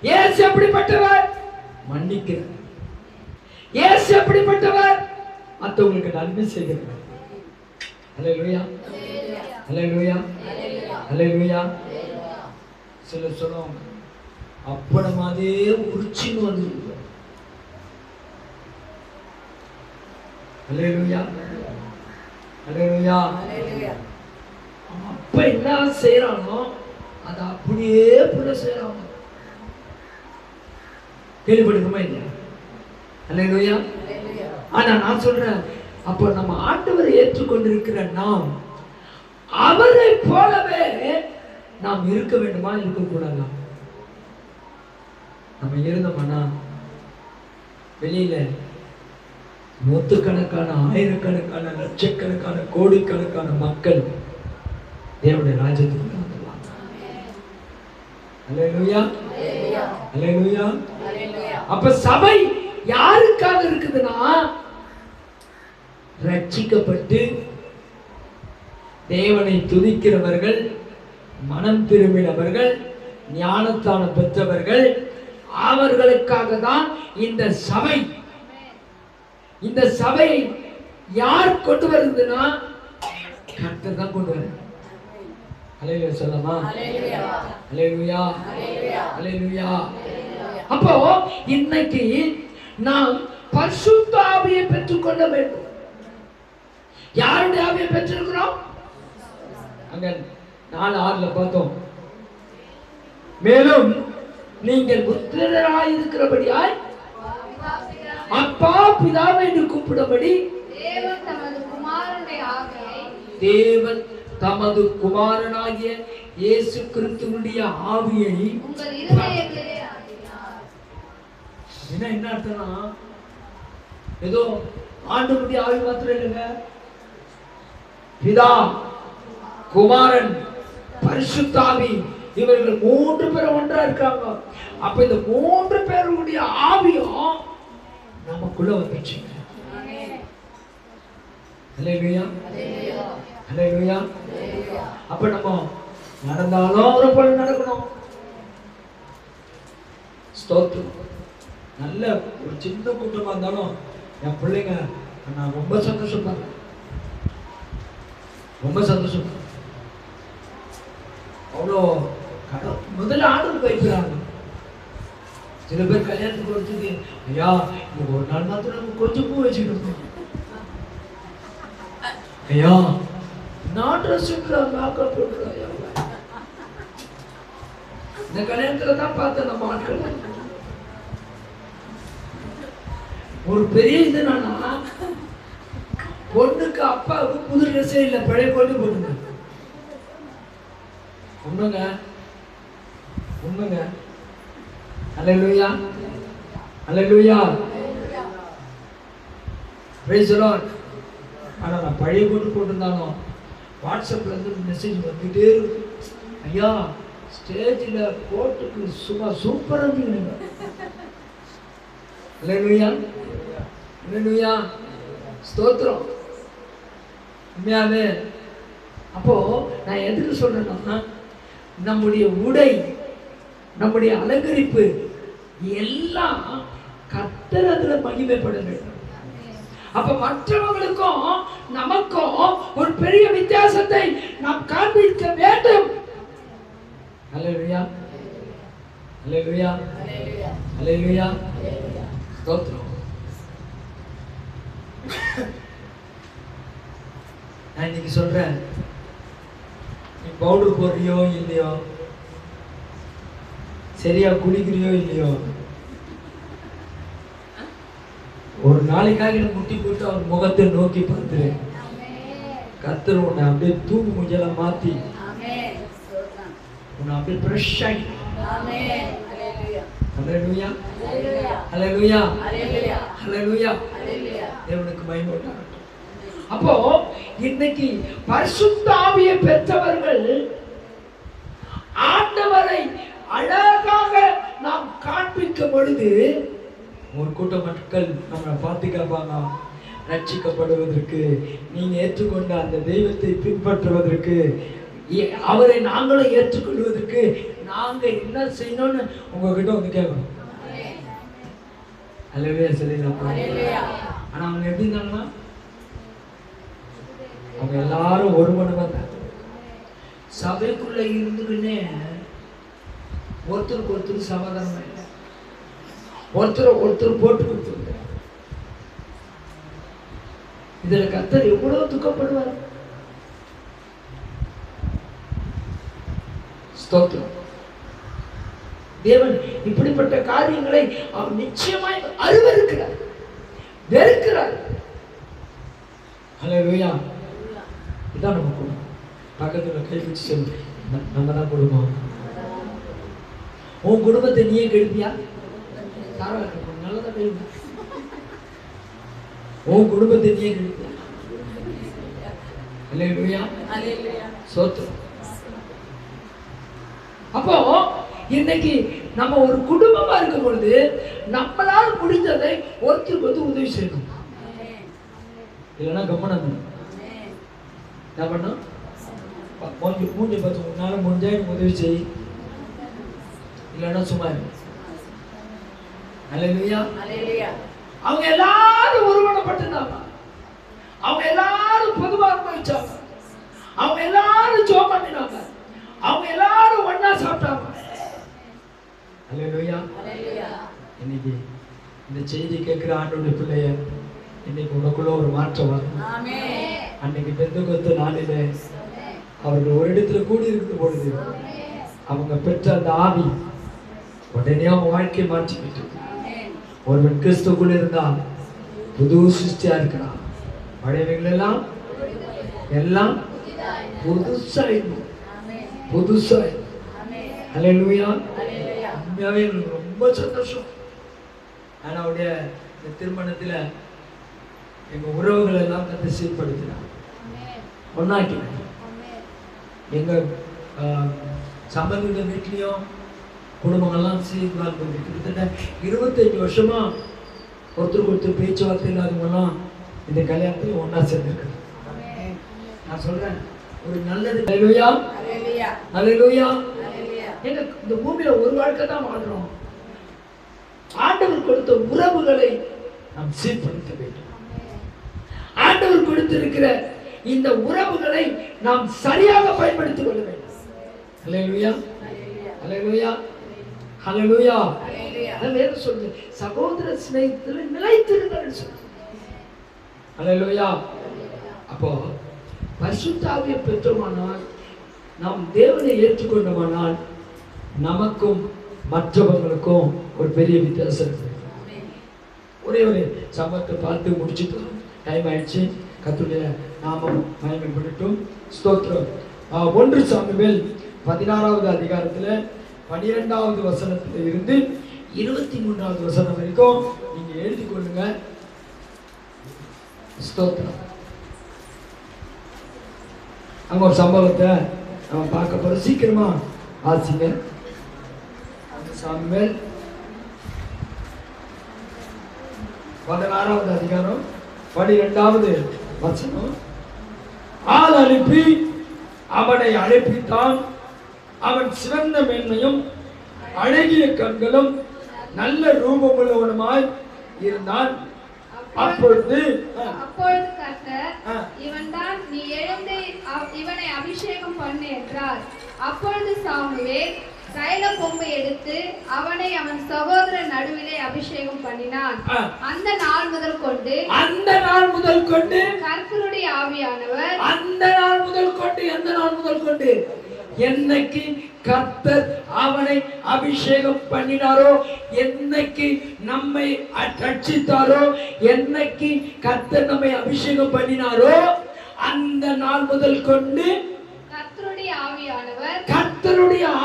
இயேசு எப்படிப்பட்டவர்? மன்னிக்கிறவர். இயேசு எப்படிப்பட்டவர்? மற்றவங்களுக்கு நன்மை செய்கிறவர். அல்லேலூயா, அல்லேலூயா, அல்லேலூயா. சிலர் சொல்லுவாங்க அப்படமாதே உரிச்சின்னு வந்து. அல்லேலூயா, அல்லேலூயா. அப்ப என்ன செய்யறானோ அதை அப்படியே புள்ள செய்யறாங்க. கேள்விப்படுமா இல்லையா? அல்லேலூயா. ஆனா நான் சொல்றேன், அப்ப நம்ம ஆண்டவரை ஏற்றுக்கொண்டிருக்கிற நாம் அவரை போலவே நாம் இருக்க வேண்டுமா, இருக்கக்கூடாதா? நம்ம இருந்தோம்னா வெளியில நூற்றுக்கணக்கான, ஆயிரக்கணக்கான, லட்சக்கணக்கான, கோடிக்கணக்கான மக்கள் தேவனுடைய ராஜ்யத்துக்கு வந்துடுவாங்க. அல்லேலூயா, அல்லேலூயா. அப்ப சபை யாருக்காக இருக்குதுன்னா ரட்சிக்கப்பட்டு தேவனை துதிக்கிறவர்கள், மனம் திரும்பினவர்கள், ஞானத்தானம் பெற்றவர்கள், அவர்களுக்காக தான் இந்த சபை. இந்த சபையை யார் கொண்டு வருதுன்னா கர்த்தர் தான் கொண்டு வர. அல்லேலூயா சொல்லமா? அல்லேலூயா, அல்லேலூயா. அப்போ இன்னைக்கு நாம் பரிசுத்த ஆவியை பெற்றுக்கொள்ள வேண்டும். யாருடைய ஆவியை பெற்றிருக்கிறோம்? அங்க 4:6 பார்த்தோம். மேலும் நீங்கள் புத்திரராய் இருக்கிறபடியாய் அப்பா பிதாவை என்று கூப்பிடும்படி தேவன் தமது குமாரனுடைய ஆவியை, தேவன் தமது குமாரனாகிய இயேசு கிறிஸ்துவினுடைய ஆவியை உங்கள் இருதயங்களிலே அனுப்பினார். என்ன அர்த்தம்னா ஏதோ ஆண்டவருடைய ஆவி மாத்திரம் இல்லைங்க. பிதா, குமாரன், பரிசுத்த ஆவி, இவர்கள் 3 பேரும் ஒன்றா இருக்காங்க. அப்ப இந்த 3 பேருடைய ஆவியும் நமக்குள்ள வந்துச்சு. அல்லேலூயா, அல்லேலூயா. அப்ப நம்ம நடந்தாலும் அவரை போல நடக்கணும். ஸ்தோத்திரம். நல்ல ஒரு சின்ன கூட்டமா இருந்தாலும் என் பிள்ளைங்க நான் ரொம்ப சந்தோஷப்படுறேன், ரொம்ப சந்தோஷம். அவ்வளோ முதல்ல ஆர்டர் வைக்கிறாங்க. சில பேர் கல்யாணத்துக்கு வரதுக்கு ஐயா இன்னைக்கு ஒரு நாள் மாத்திரம் நம்ம கொஞ்சம் பூ வச்சுக்கிட்டு ஐயா நான் ட்ரெஸ் மேக்கப் போட்டுருக்கேன். இந்த கல்யாணத்துல தான் பார்த்தேன் நம்ம ஆட்கள். ஒரு பெரிய இது என்னன்னா பொண்ணுக்கு அப்பாவுக்கு புது ட்ரெஸ்ஸே இல்லை, பழைய பொண்ணு போட்டுங்க. உண்மைங்க உண்மைங்க. அல்லேலூயா அல்லேலூயா பிரைஸ் தி லார்ட். ஆனா நான் பழைய பொண்ணு போட்டிருந்தாலும் வாட்ஸ்அப்ல இருந்து மெசேஜ் வந்துட்டே இருக்கு. ஐயா ஸ்டேஜில் போட்டுக்கு சும்மா சூப்பராக இருந்தீங்க. அல்லேலூயா அல்லேலூயா ஸ்தோத்திரம். உண்மையாவே அப்போ நான் எதுக்கு சொல்றேன்னா நம்முடைய உடை நம்முடைய அலங்கரிப்பு எல்லாம் கர்த்தர் அதுல மகிமைப்பட வேண்டும். அப்ப மற்றவங்களுக்கும் நமக்கும் ஒரு பெரிய வித்தியாசத்தை நாம் காண்பிக்க வேண்டும். அல்லேலூயா அல்லேலூயா அல்லேலூயா ஸ்தோத்திரம். நான் இன்னைக்கு சொல்றேன், நீ பவுடர் போடுறியோ இல்லையோ, சரியா குளிக்கிறியோ இல்லையோ, ஒரு நாளைக்காக முட்டி போட்டு அவர் முகத்தை நோக்கி பார்த்துரு. கர்த்தர் உன்னை அப்படியே தூங்கு முஞ்செல்லாம் மாத்தி உன்னை அப்படியே ஃப்ரெஷ் ஆகி. அல்லேலூயா அல்லேலூயா அல்லேலூயா தேவனுக்கு மகிமை உண்டாகட்டும். அப்போ இன்னைக்கு பரிசுத்த ஆவியை பெற்றவர்கள் ஆண்டவரை அழகாக நாம் காண்பிக்கும் பொழுது ஒரு கூட்ட மக்கள் நம்மளை பார்த்து கேட்பாங்க, ரட்சிக்கப்படுவதற்கு நீங்க ஏற்றுக்கொண்ட அந்த தெய்வத்தை பின்பற்றுவதற்கு அவரை நாங்களும் ஏற்றுக்கொள்வதற்கு நாங்க என்ன செய்யணும்னு உங்ககிட்ட வந்து கேட்கணும். அல்லேலூயா சொல்லுங்க. ஆனா அவங்க எப்படி இருந்தாங்கன்னா அவங்க எல்லாரும் ஒரு மனவங்க சபைக்குள்ள இருந்துக்குன்னே ஒருத்தருக்கு ஒருத்தர் சமாதானம் இல்லை, ஒருத்தர் போட்டு கொடுத்துருக்க. இதுல கர்த்தர் எவ்வளவு துக்கப்படுவார். ஸ்தோத்திரம். தேவன் இப்படிப்பட்ட காரியங்களை அவர் நிச்சயமாய் அருவருக்கிறார், வெறுக்கிறார். அல்லேலூயா. இதான் நம்ம குடும்பம். பக்கத்துல கை வச்சு சொல்லு, நம்ம தான் குடும்பம். உன் குடும்பத்தை நீயே கெடுப்பியா? நல்லதா கை. உன் குடும்பத்தை நீயே கெடுப்பியா? அல்லேலூயா ஸ்தோத்திரம். அப்போ இன்னைக்கு நம்ம ஒரு குடும்பமா இருக்கும் பொழுது நம்மளால் முடிந்ததை ஒருத்தருக்கு வந்து உதவி செய்யணும். இல்லைன்னா கவனம் என்ன பண்ணும்? மூஞ்சி பார்த்து உன்னால முடிஞ்சா எனக்கு உதவி செய், இல்லைன்னா சும்மா இரு. அல்லேலூயா. அவங்க எல்லாரும் ஒருமனப்பட்டிருந்தாங்க, அவங்க எல்லாரும் பொதுவாக அனுபவிச்சாங்க, அவங்க எல்லாரும் ஜெபம் பண்ணினாங்க, அவங்க எல்லாரும் ஒண்ணா சாப்பிட்டாங்க. அல்லேலூயா. இன்னைக்கு இந்த செய்தி கேட்கிற ஆண்டவருடைய பிள்ளைய இன்னைக்கு உனக்குள்ள ஒரு மாற்றம் வரும். அன்னைக்கு பெந்தெகோஸ்து நாளிலே அவர்கள் ஒரு இடத்துல கூடி இருக்கிற பொழுது அவங்க பெற்ற அந்த ஆவி உடனே அவங்க வாழ்க்கையை மாற்றிக்கிட்டு, ஒருவன் கிறிஸ்துக்குள்ள இருந்தால் புது சிருஷ்டியா இருக்கிறான், பழையவைகள் எல்லாம் புதுசாயிடும் புதுசாயிடும். அல்லேலூயா. உண்மையாவே எனக்கு ரொம்ப சந்தோஷம். ஆனா அவருடைய திருமணத்துல எங்க உறவுகள் எல்லாம் கற்று சீர்படுத்தினார், ஒன்னாக்கினார். எங்க சம்பந்தியோட வீட்லயும் குடும்பங்கள்லாம் சீர்வாழ் பண்ணி கிட்டத்தட்ட 25 வருஷமா ஒருத்தருக்கு ஒருத்தர் பேச்சுவார்த்தை இல்லாதவங்கலாம் இந்த கல்யாணத்துல ஒன்னா சேர்ந்துருக்கு. நான் சொல்றேன், ஒரு நல்லது. அல்லேலூயா அல்லேலூயா. எங்க இந்த பூமியில ஒரு வாழ்க்கை தான் வாழ்றோம். ஆண்டவர் கொடுத்த உறவுகளை நாம் சீர்படுத்த வேண்டும். ஆண்டவர் கொடுத்திருக்கிற இந்த உறவுகளை நாம் சரியாக பயன்படுத்திக் கொள்ள வேண்டும். ஹல்லேலூயா, ஹல்லேலூயா, ஹல்லேலூயா. அதான் வேதம் சொல்லுது, சகோதர சிநேகத்தில் நிலைத்திருங்கள் சொல்லு. ஹல்லேலூயா. அப்போ பரிசுத்த ஆவியை பெற்றோமானால், நாம் தேவனை ஏற்றுக்கொண்டோமானால், நமக்கும் மற்றவங்களுக்கும் ஒரு பெரிய வித்தியாசம் இருக்கு. ஒரே ஒரு சம்பவத்தை பார்த்து முடிச்சுட்டோம், டைம் ஆயிடுச்சு. கர்த்தருடைய நாமம் மகிமைப்படட்டும். ஸ்தோத்திரம். 1 சாமுவேல் 16வது அதிகாரத்தில் 12வது வசனத்தில் இருந்து 23வது வசனம் வரைக்கும் நீங்க எழுதி கொள்ளுங்க. ஸ்தோத்திரம். அங்க ஒரு சம்பவத்தை நம்ம பார்க்க போறோம். சீக்கிரமா வாசிங்க. சாமுவேல் 16வது அதிகாரம் 12வது வசனம். ஆள் அனுப்பி அவனை அழைப்பித்தான். அவன் சிறந்த மேன்மையும் அழகிய கண்களும் நல்ல ரூபமுள்ளவனுமாய் இருந்தான். அப்பொழுது கர்த்தர், இவன்தான், நீ எழுந்து இவனை அபிஷேகம் பண்ணு என்றார். அப்பொழுது சாமுவேல் தைல கொம்பை எடுத்து அவனை அவன் சகோதர நடுவிலே அபிஷேகம் பண்ணினான். அந்த நாள் முதல் கொண்டு கர்த்தருடைய ஆவியானவர், அந்த நாள் முதல் கொண்டு, எந்த நாள் முதல் கொண்டு, என்னைக்கு கர்த்தர் அவனை அபிஷேகம் பண்ணினாரோ, என்னைக்கு நம்மை ரட்சித்தாரோ, என்னைக்கு கர்த்தர் நம்மை அபிஷேகம் பண்ணினாரோ, அந்த நாள் முதல் கொண்டு கர்த்தருடைய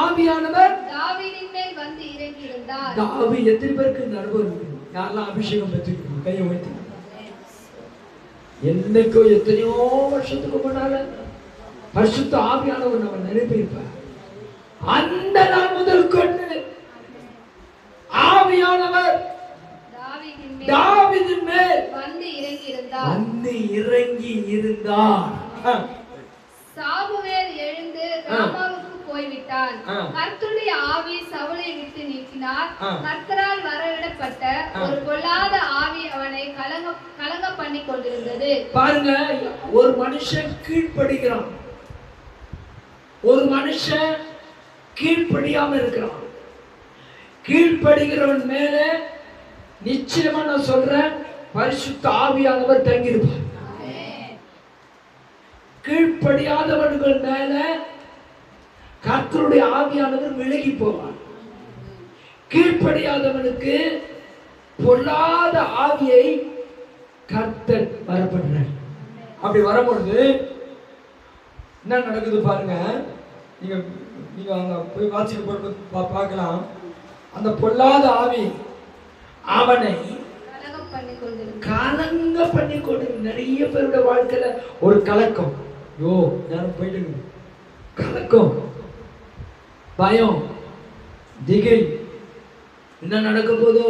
ஆவியானவர் தாவீதின் மேல் வந்து இறங்கி இருந்தார். தாவீது எத்தனை பேருக்கு இந்த அனுபவம் இருக்கு? யாரெல்லாம் அபிஷேகம் பெற்றிருக்கீங்க? கையை வைத்து. என்னைக்கோ எத்தனையோ வருஷத்துக்கு முன்னால பரிசுத்த ஆவியானவர் நம்ம நிரப்பியிருப்பார். அந்த நாள் முதல் கொண்டு ஆவியானவர் தாவீதின் மேல் வந்து இறங்கி இருந்தார். சாமுவேல் எழுந்து ராமாவுக்கு போய்விட்டான். கர்த்தருடைய ஆவி சவுலை விட்டு நீக்கினார். கர்த்தரால் வரவிடப்பட்ட ஒரு பொல்லாத ஆவி அவனை கலங்க பண்ணி கொண்டிருந்தது. பாருங்க, ஒரு மனுஷன் கீழ்ப்படுகிறான், ஒரு மனுஷன் கீழ்ப்படியாம இருக்கிறான். கீழ்ப்படுகிறவன் மேல நிச்சயமா நான் சொல்றேன், பரிசுத்த ஆவியானவர் தங்கியிருப்பார். கீழ்ப்படியாதவர்கள் மேல கர்த்தருடைய ஆவியானவர் விலகி போவார். கீழ்ப்படியாதவனுக்கு பொல்லாத ஆவியை கர்த்தர் வரப்படுறார். அப்படி வரும்பொழுது என்ன நடக்குது பாருங்க. நீங்க நீங்க அங்க போய் வாட்சிக்கு போட்டு பார்க்கலாம். அந்த பொல்லாத ஆவி அவனை கலங்க பண்ணி கொண்டு, நிறைய பேருடைய வாழ்க்கையில ஒரு கலக்கம், யோ யாரும் போயிட்டு கலக்கம், பயம், திகில், என்ன நடக்க போதோ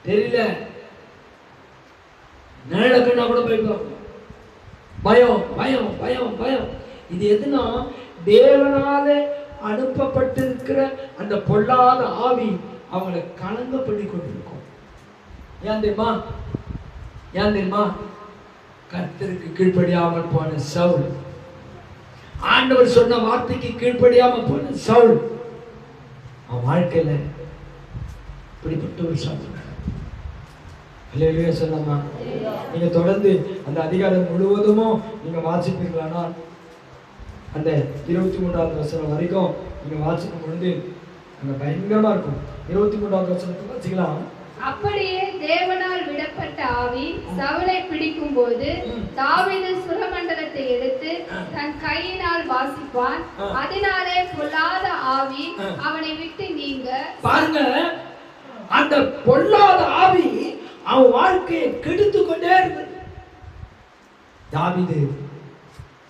தெரியல, நடக்குன்னா கூட போயிருக்கோம். பயம் பயம் பயம் பயம். இது எதுனா தேவனால அனுப்பப்பட்டிருக்கிற அந்த பொல்லாத ஆவி அவங்களை கலங்க பண்ணி கொண்டிருக்கும். ஏன் தெரியுமா? ஏன் தெரியுமா? கர்த்தருக்கு கீழ்ப்படியாமல் போன சவுல், ஆண்டவர் சொன்ன வார்த்தைக்கு கீழ்ப்படியாமல் போன சவுல், அவன் வாழ்க்கையில இப்படிப்பட்ட ஒரு சவுல். அல்லேலூயா சொல்லலாமா? நீங்க தொடர்ந்து அந்த அதிகாரம் முழுவதும் நீங்க வாசிப்பீர்களானா, அந்த 23வது வசனம் வரைக்கும் நீங்க வாசிக்கும் பொழுது அங்க பயங்கரமா இருக்கும். 23வது வசனத்தை வாசிக்கலாம். அப்படியே தேவனால் விடப்பட்ட ஆவி சவுலை பிடிக்கும் போது தாவீது சுரமண்டலத்தை எடுத்து தன் கையினால் வாசிப்பான். அதனாலே பொல்லாத ஆவி அவனை விட்டு நீங்க. பாருங்க, அந்த பொல்லாத ஆவி அவன் வாழ்க்கையை கெடுத்து கொண்டே இருக்கு. தாவீது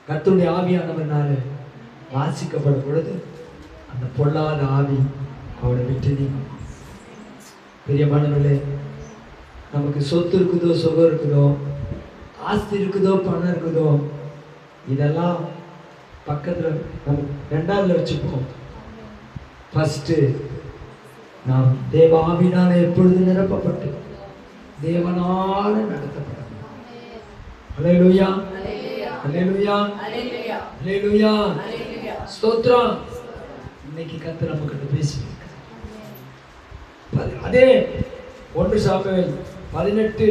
கர்த்தருடைய ஆவியானவர்னால வாசிக்கப்படும் பொழுது அந்த பொல்லாத ஆவி அவனை விட்டு நீங்க. பிரியமானவர்களே, நமக்கு சொத்து இருக்குதோ, சுகம் இருக்குதோ, ஆஸ்தி இருக்குதோ, பணம் இருக்குதோ, இதெல்லாம் பக்கத்துல நம்ம ரெண்டாவதுல வச்சுப்போம். ஃபர்ஸ்ட் நாம் தேவ ஆவியினால எப்பொழுது நிரப்பப்பட்டு தேவனால நடத்தப்படும். அல்லேலூயா, அல்லேலூயா, அல்லேலூயா, ஸ்தோத்திரம். இன்னைக்கு கர்த்தர் நம்ம கிட்ட பேசியிருக்கார். அதே 1 சாமுவேல் 18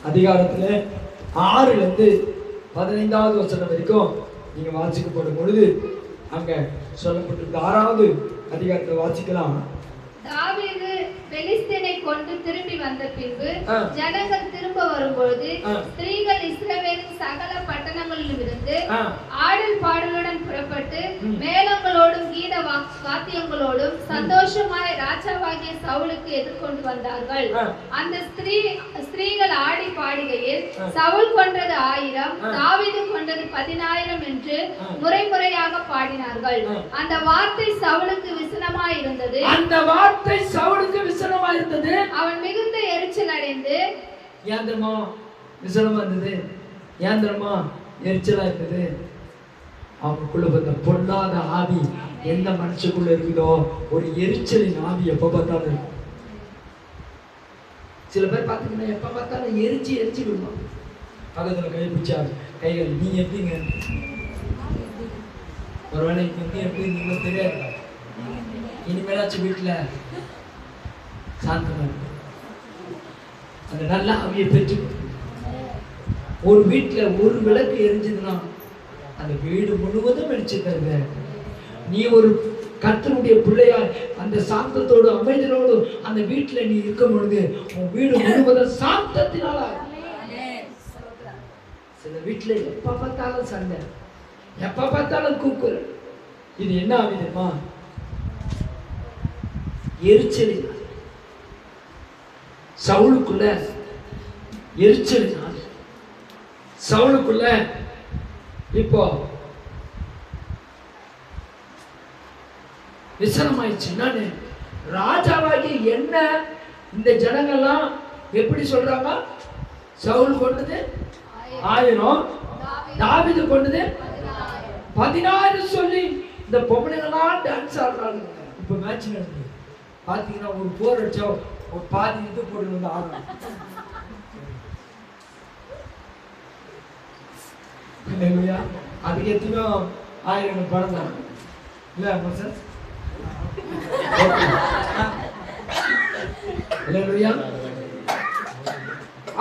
அதிகாரத்துல 6லிருந்து 15வது வசனம் வரைக்கும் நீங்க வாசிக்கப்படும் பொழுது அங்க சொல்லப்பட்டிருக்க 6வது அதிகாரத்தை வாசிக்கலாம். தாவீது பெலிஸ்தீனை கொண்டு திரும்பி வந்த பின்பு ஜனங்கள் திரும்ப வரும்பொழுது ஸ்திரீகள் இஸ்ரவேலின் சகல பட்டணங்களிலும் இருந்து ஆடல் பாடலுடன் புறப்பட்டு மேளங்களோடும் கீத வாத்தியங்களோடும் சந்தோஷமாய் ராஜாவாகிய சவுலுக்கு எதிர்கொண்டு வந்தார்கள். அந்த ஸ்திரீகள் ஆடி பாடுகையில் சவுல் கொன்றது 1000, தாவீது கொன்றது 10000 என்று முறைமுறையாக பாடினார்கள். அந்த வார்த்தை சவுலுக்கு விசனமாய் இருந்தது. அவன் மிகுந்த எரிச்சல் அடைந்து ஏந்திரமா விசனமா இருந்தது, ஏந்திரமா எரிச்சலா இருந்தது. அவனுக்குள்ள வந்த பொல்லாத ஆவி எந்த மனுஷக்குள்ள இருக்குதோ ஒரு எரிச்சலின் ஆவி எப்ப பார்த்தாலும் இருக்கும். சில பேர் பார்த்தீங்கன்னா எப்ப பார்த்தாலும் எரிச்சு விடுவான். பக்கத்துல கை பிடிச்சா கைகள் நீ எப்படிங்க, ஒருவேளை நீங்க எப்படி நீங்க தெரியாது. இனிமேலாச்சும் வீட்டுல சாந்தமா இருக்கும். அந்த நல்ல ஆவியை பெற்று ஒரு வீட்டுல ஒரு விளக்கு எரிஞ்சதுன்னா அந்த வீடு முழுவதும் வெளிச்சு தருங்க. நீ ஒரு கர்த்தருடைய பிள்ளையா அந்த சாந்தத்தோடு அமைதியோடு அந்த வீட்டுல நீ இருக்கும் பொழுது உன் வீடு முழுவதும் சாந்தத்தினால. சில வீட்டுல எப்ப பார்த்தாலும் சண்டை, எப்ப பார்த்தாலும் கூக்குரல். இது என்ன ஆகுதுமா? எரிச்சலினால், சவுலுக்குள்ள எரிச்சலினால், சவுலுக்குள்ள இப்போ விசனமாயிடுச்சு. என்னன்னு ராஜாவாகி என்ன இந்த ஜனங்கள்லாம் எப்படி சொல்றாங்க? சவுல் கொண்டது 1000, தாவீது கொண்டது 10000 சொல்லி இந்த பொம்பளைங்களாம் டான்ஸ் ஆடுறாங்க. இப்ப மேட்ச் நடக்குது பாத்தீங்கன்னா ஒரு போர் அடிச்சா ஒரு பாதி இது போட்டு வந்து ஆடுறாங்க. அதுக்கு எத்தனையோ 1000 படம் தான் இல்ல சார்.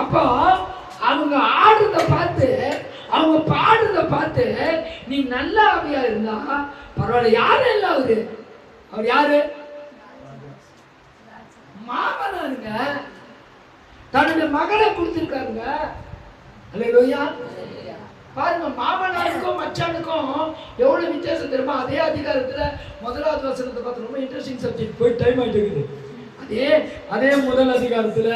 அப்போ அவங்க ஆடுறத பார்த்து, அவங்க பாடுறத பார்த்து நீ நல்ல ஆவியா இருந்தா பரவாயில்ல. யாரு இல்ல அவரு? அவர் யாரு? மாமனாருங்க. தன்னுடைய மகளை கொடுத்திருக்காருங்க. அல்லேலூயா. பாருங்க, மாமனாருக்கும் மச்சானுக்கும் எவ்வளவு வித்தியாசம் தெரியுமா? அதே அதிகாரத்துல 1வது வசனத்தை பார்த்து ரொம்ப இன்ட்ரெஸ்டிங் சப்ஜெக்ட் போய் டைம் ஆயிட்டு இருக்குது. அதே முதல் அதிகாரத்துல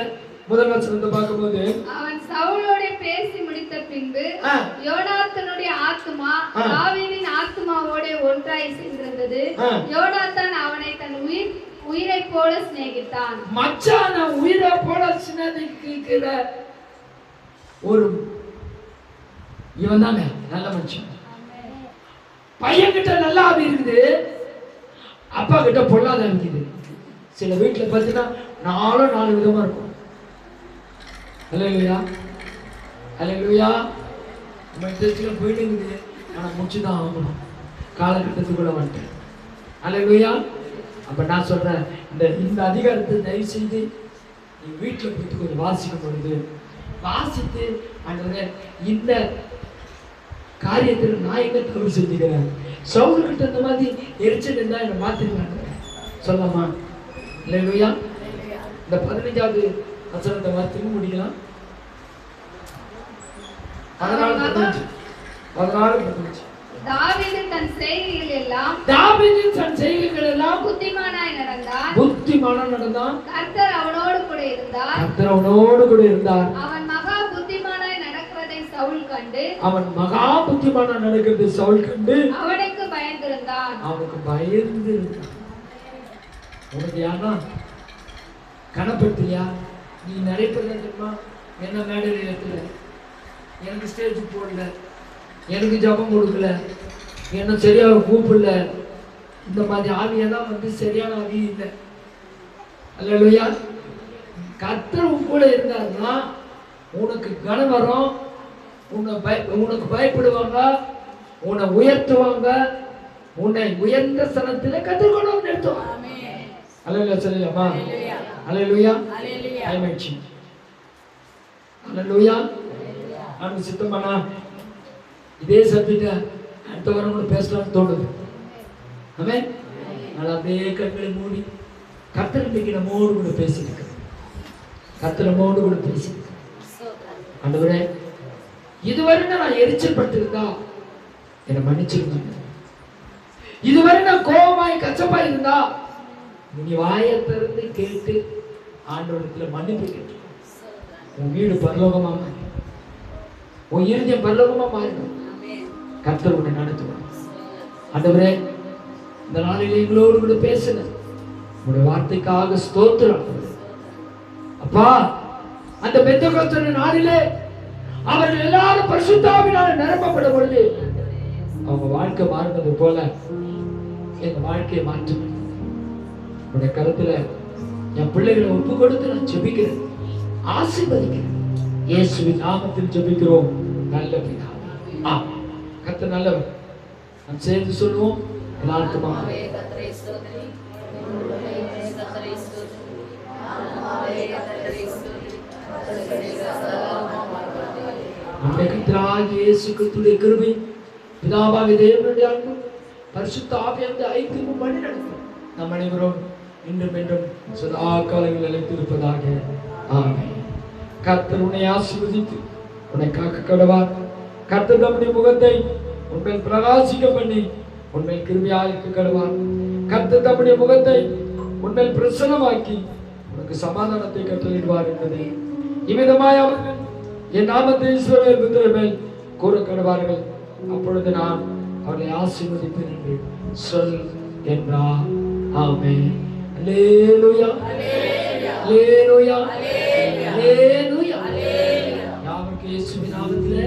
1 வசனத்தை பார்க்கும்போது அவன் சவுலோட பேசி முடித்த பின்பு யோனாத்தானுடைய ஆத்துமா தாவீதின் ஆத்துமாவோட ஒன்றாய் சென்றிருந்தது. யோனாத்தான் அவனை தன் உயிரை போல சிநேகித்தான். மச்சான உயிரை போல சிநேகிக்கிற ஒரு இவன் தானே நல்ல மனுஷன். பையன் கிட்ட நல்ல ஆவி இருக்குது, அப்பா கிட்ட பொல்லாத இருக்குது. சில வீட்டுல பார்த்தீங்கன்னா 4 விதமா இருக்கும். அல்லேலூயா, அல்லேலூயா. நம்ம இன்ட்ரெஸ்ட்ல போயிட்டு இருக்குது, ஆனா முடிச்சுதான் ஆகணும். காலகட்டத்துக்குள்ள வந்துட்டேன். அல்லேலூயா. அப்ப நான் சொல்றேன், இந்த அதிகாரத்தை தயவு செய்து நீ வீட்டுல போயிட்டு கொஞ்சம் வாசிக்கும் பொழுது வாசித்து ஆண்டவரே இந்த காரியத்தில் நான் எங்க தவறு செஞ்சுக்கிறேன், சவுலுக்கிட்ட இந்த மாதிரி எரிச்சல் இருந்தா என்னை மாத்திருக்காங்க சொல்லலாமா? அல்லேலூயா. இந்த 15வது வசனத்தை வாசித்து முடிக்கலாம். 14 தாவீது தன் செய்கைகள் எல்லாம் புத்திமானாய் நடந்தான். கர்த்தர் அவனோடு கூட இருந்தார். அவன் மகா புத்திமானாய் நடக்கிறதை சவுல் கண்டு அவனுக்கு பயந்திருந்தான். உனக்கு யாரா கணப்படுத்தியா? நீ நிறைய பேர் தெரியுமா என்ன மேடையில் ஏற்கல, எனக்கு ஸ்டேஜ் போடல, எனக்கு ஜபம் கொடுக்கல, என்ன சரியாக கூப்பிடல. இந்த மாதிரி ஆவியெல்லாம் வந்து சரியான ஆவி இல்லை. அல்லேலூயா. கர்த்தர் உன் கூட இருந்தாருன்னா உனக்கு கனம் வரும், உனக்கு பயப்படுவாங்க, உன்னை உயர்த்துவாங்க, உன்னை உயர்ந்த ஸ்தலத்திலே கற்றுக்கொண்டு நிறுத்தும். அல்லேலூயா சொல்லலாமா? அல்லேலூயா. ஆமென். அல்லேலூயா. நான் சித்தமானா இதே சப்ஜெக்ட அடுத்த வாரம் கூட பேசலாம்னு தோணுது. ஆமென். நான் அப்படியே கண்களை மூடி கர்த்தர் இன்னைக்கு நம்மோடு கூட பேசியிருக்கிறேன். கர்த்தர் நம்மோடு கூட பேசியிருக்கிறேன். ஆண்டவரே, இதுவரை நான் எரிச்சல் பட்டிருந்தா என்னை மன்னிச்சிருந்தாங்க. இதுவரை நான் கோபமாய் கச்சப்பா இருந்தா நீ வாயை திறந்து கேட்டு ஆண்டவரத்துல மன்னிப்பு கேட்டு உன் வீடு பரலோகமா மாறி, உன் இருதயம் பரலோகமா மாறிடும். கர்த்தர் உன்னை நடத்துவார். ஆண்டவரே, இந்த நாளிலே எங்களோடு கூட பேசுங்க. உங்களுடைய வார்த்தைக்காக ஸ்தோத்திரம். அப்பா, அந்த பெந்தெகோஸ்தே நாளிலே அவர்கள் எல்லாரும் பரிசுத்த ஆவியினால் நிரப்பப்படும் பொழுது அவங்க வாழ்க்கை மாறினது போல எங்க வாழ்க்கையை மாற்றும். உடைய கருத்துல என் பிள்ளைகளை ஒப்பு கொடுத்து நான் ஜெபிக்கிறேன், ஆசீர்வதிக்கிறேன். இயேசுவின் நாமத்தில் ஜெபிக்கிறோம் நல்ல பிதாவே. கர்த்தர் நல்லவர். நாம் சேர்ந்து சொல்லுவோம் எல்லாருக்கும். நம்முடைய கர்த்தராகிய இயேசு கிறிஸ்துவின் கிருபை, பிதாவாகிய தேவனுடைய அன்பு, பரிசுத்த ஆவியானவருடைய ஐக்கியமும் வழிநடத்தும் நம் அனைவரும் இன்றும் என்றும் சதா காலங்களில் நிலைத்திருப்பதாக. ஆமென். கர்த்தர் உன்னை ஆசீர்வதித்து உன்னை காக்க கடவார். கர்த்தர் தம்முடைய முகத்தை உன்மேல் பிரகாசிக்க பண்ணி உன்மேல் கிருபையாயிருக்க கடவார். கர்த்தர் தம்முடைய முகத்தை உன்மேல் பிரசன்னமாக்கி உனக்கு சமாதானத்தை கட்டளையிடுவார் என்பது இவ்விதமாய் அவர்கள் என் நாமத்தை இஸ்ரவேல் புத்திரர் மேல் கூற கடவார்கள். அப்பொழுது நான் அவர்களை ஆசீர்வதிப்பேன் என்று சொல் என்றார். ஆமென். அல்லேலூயா. அல்லேலூயா. அல்லேலூயா. யாவருக்கு இயேசுவின் நாமத்திலே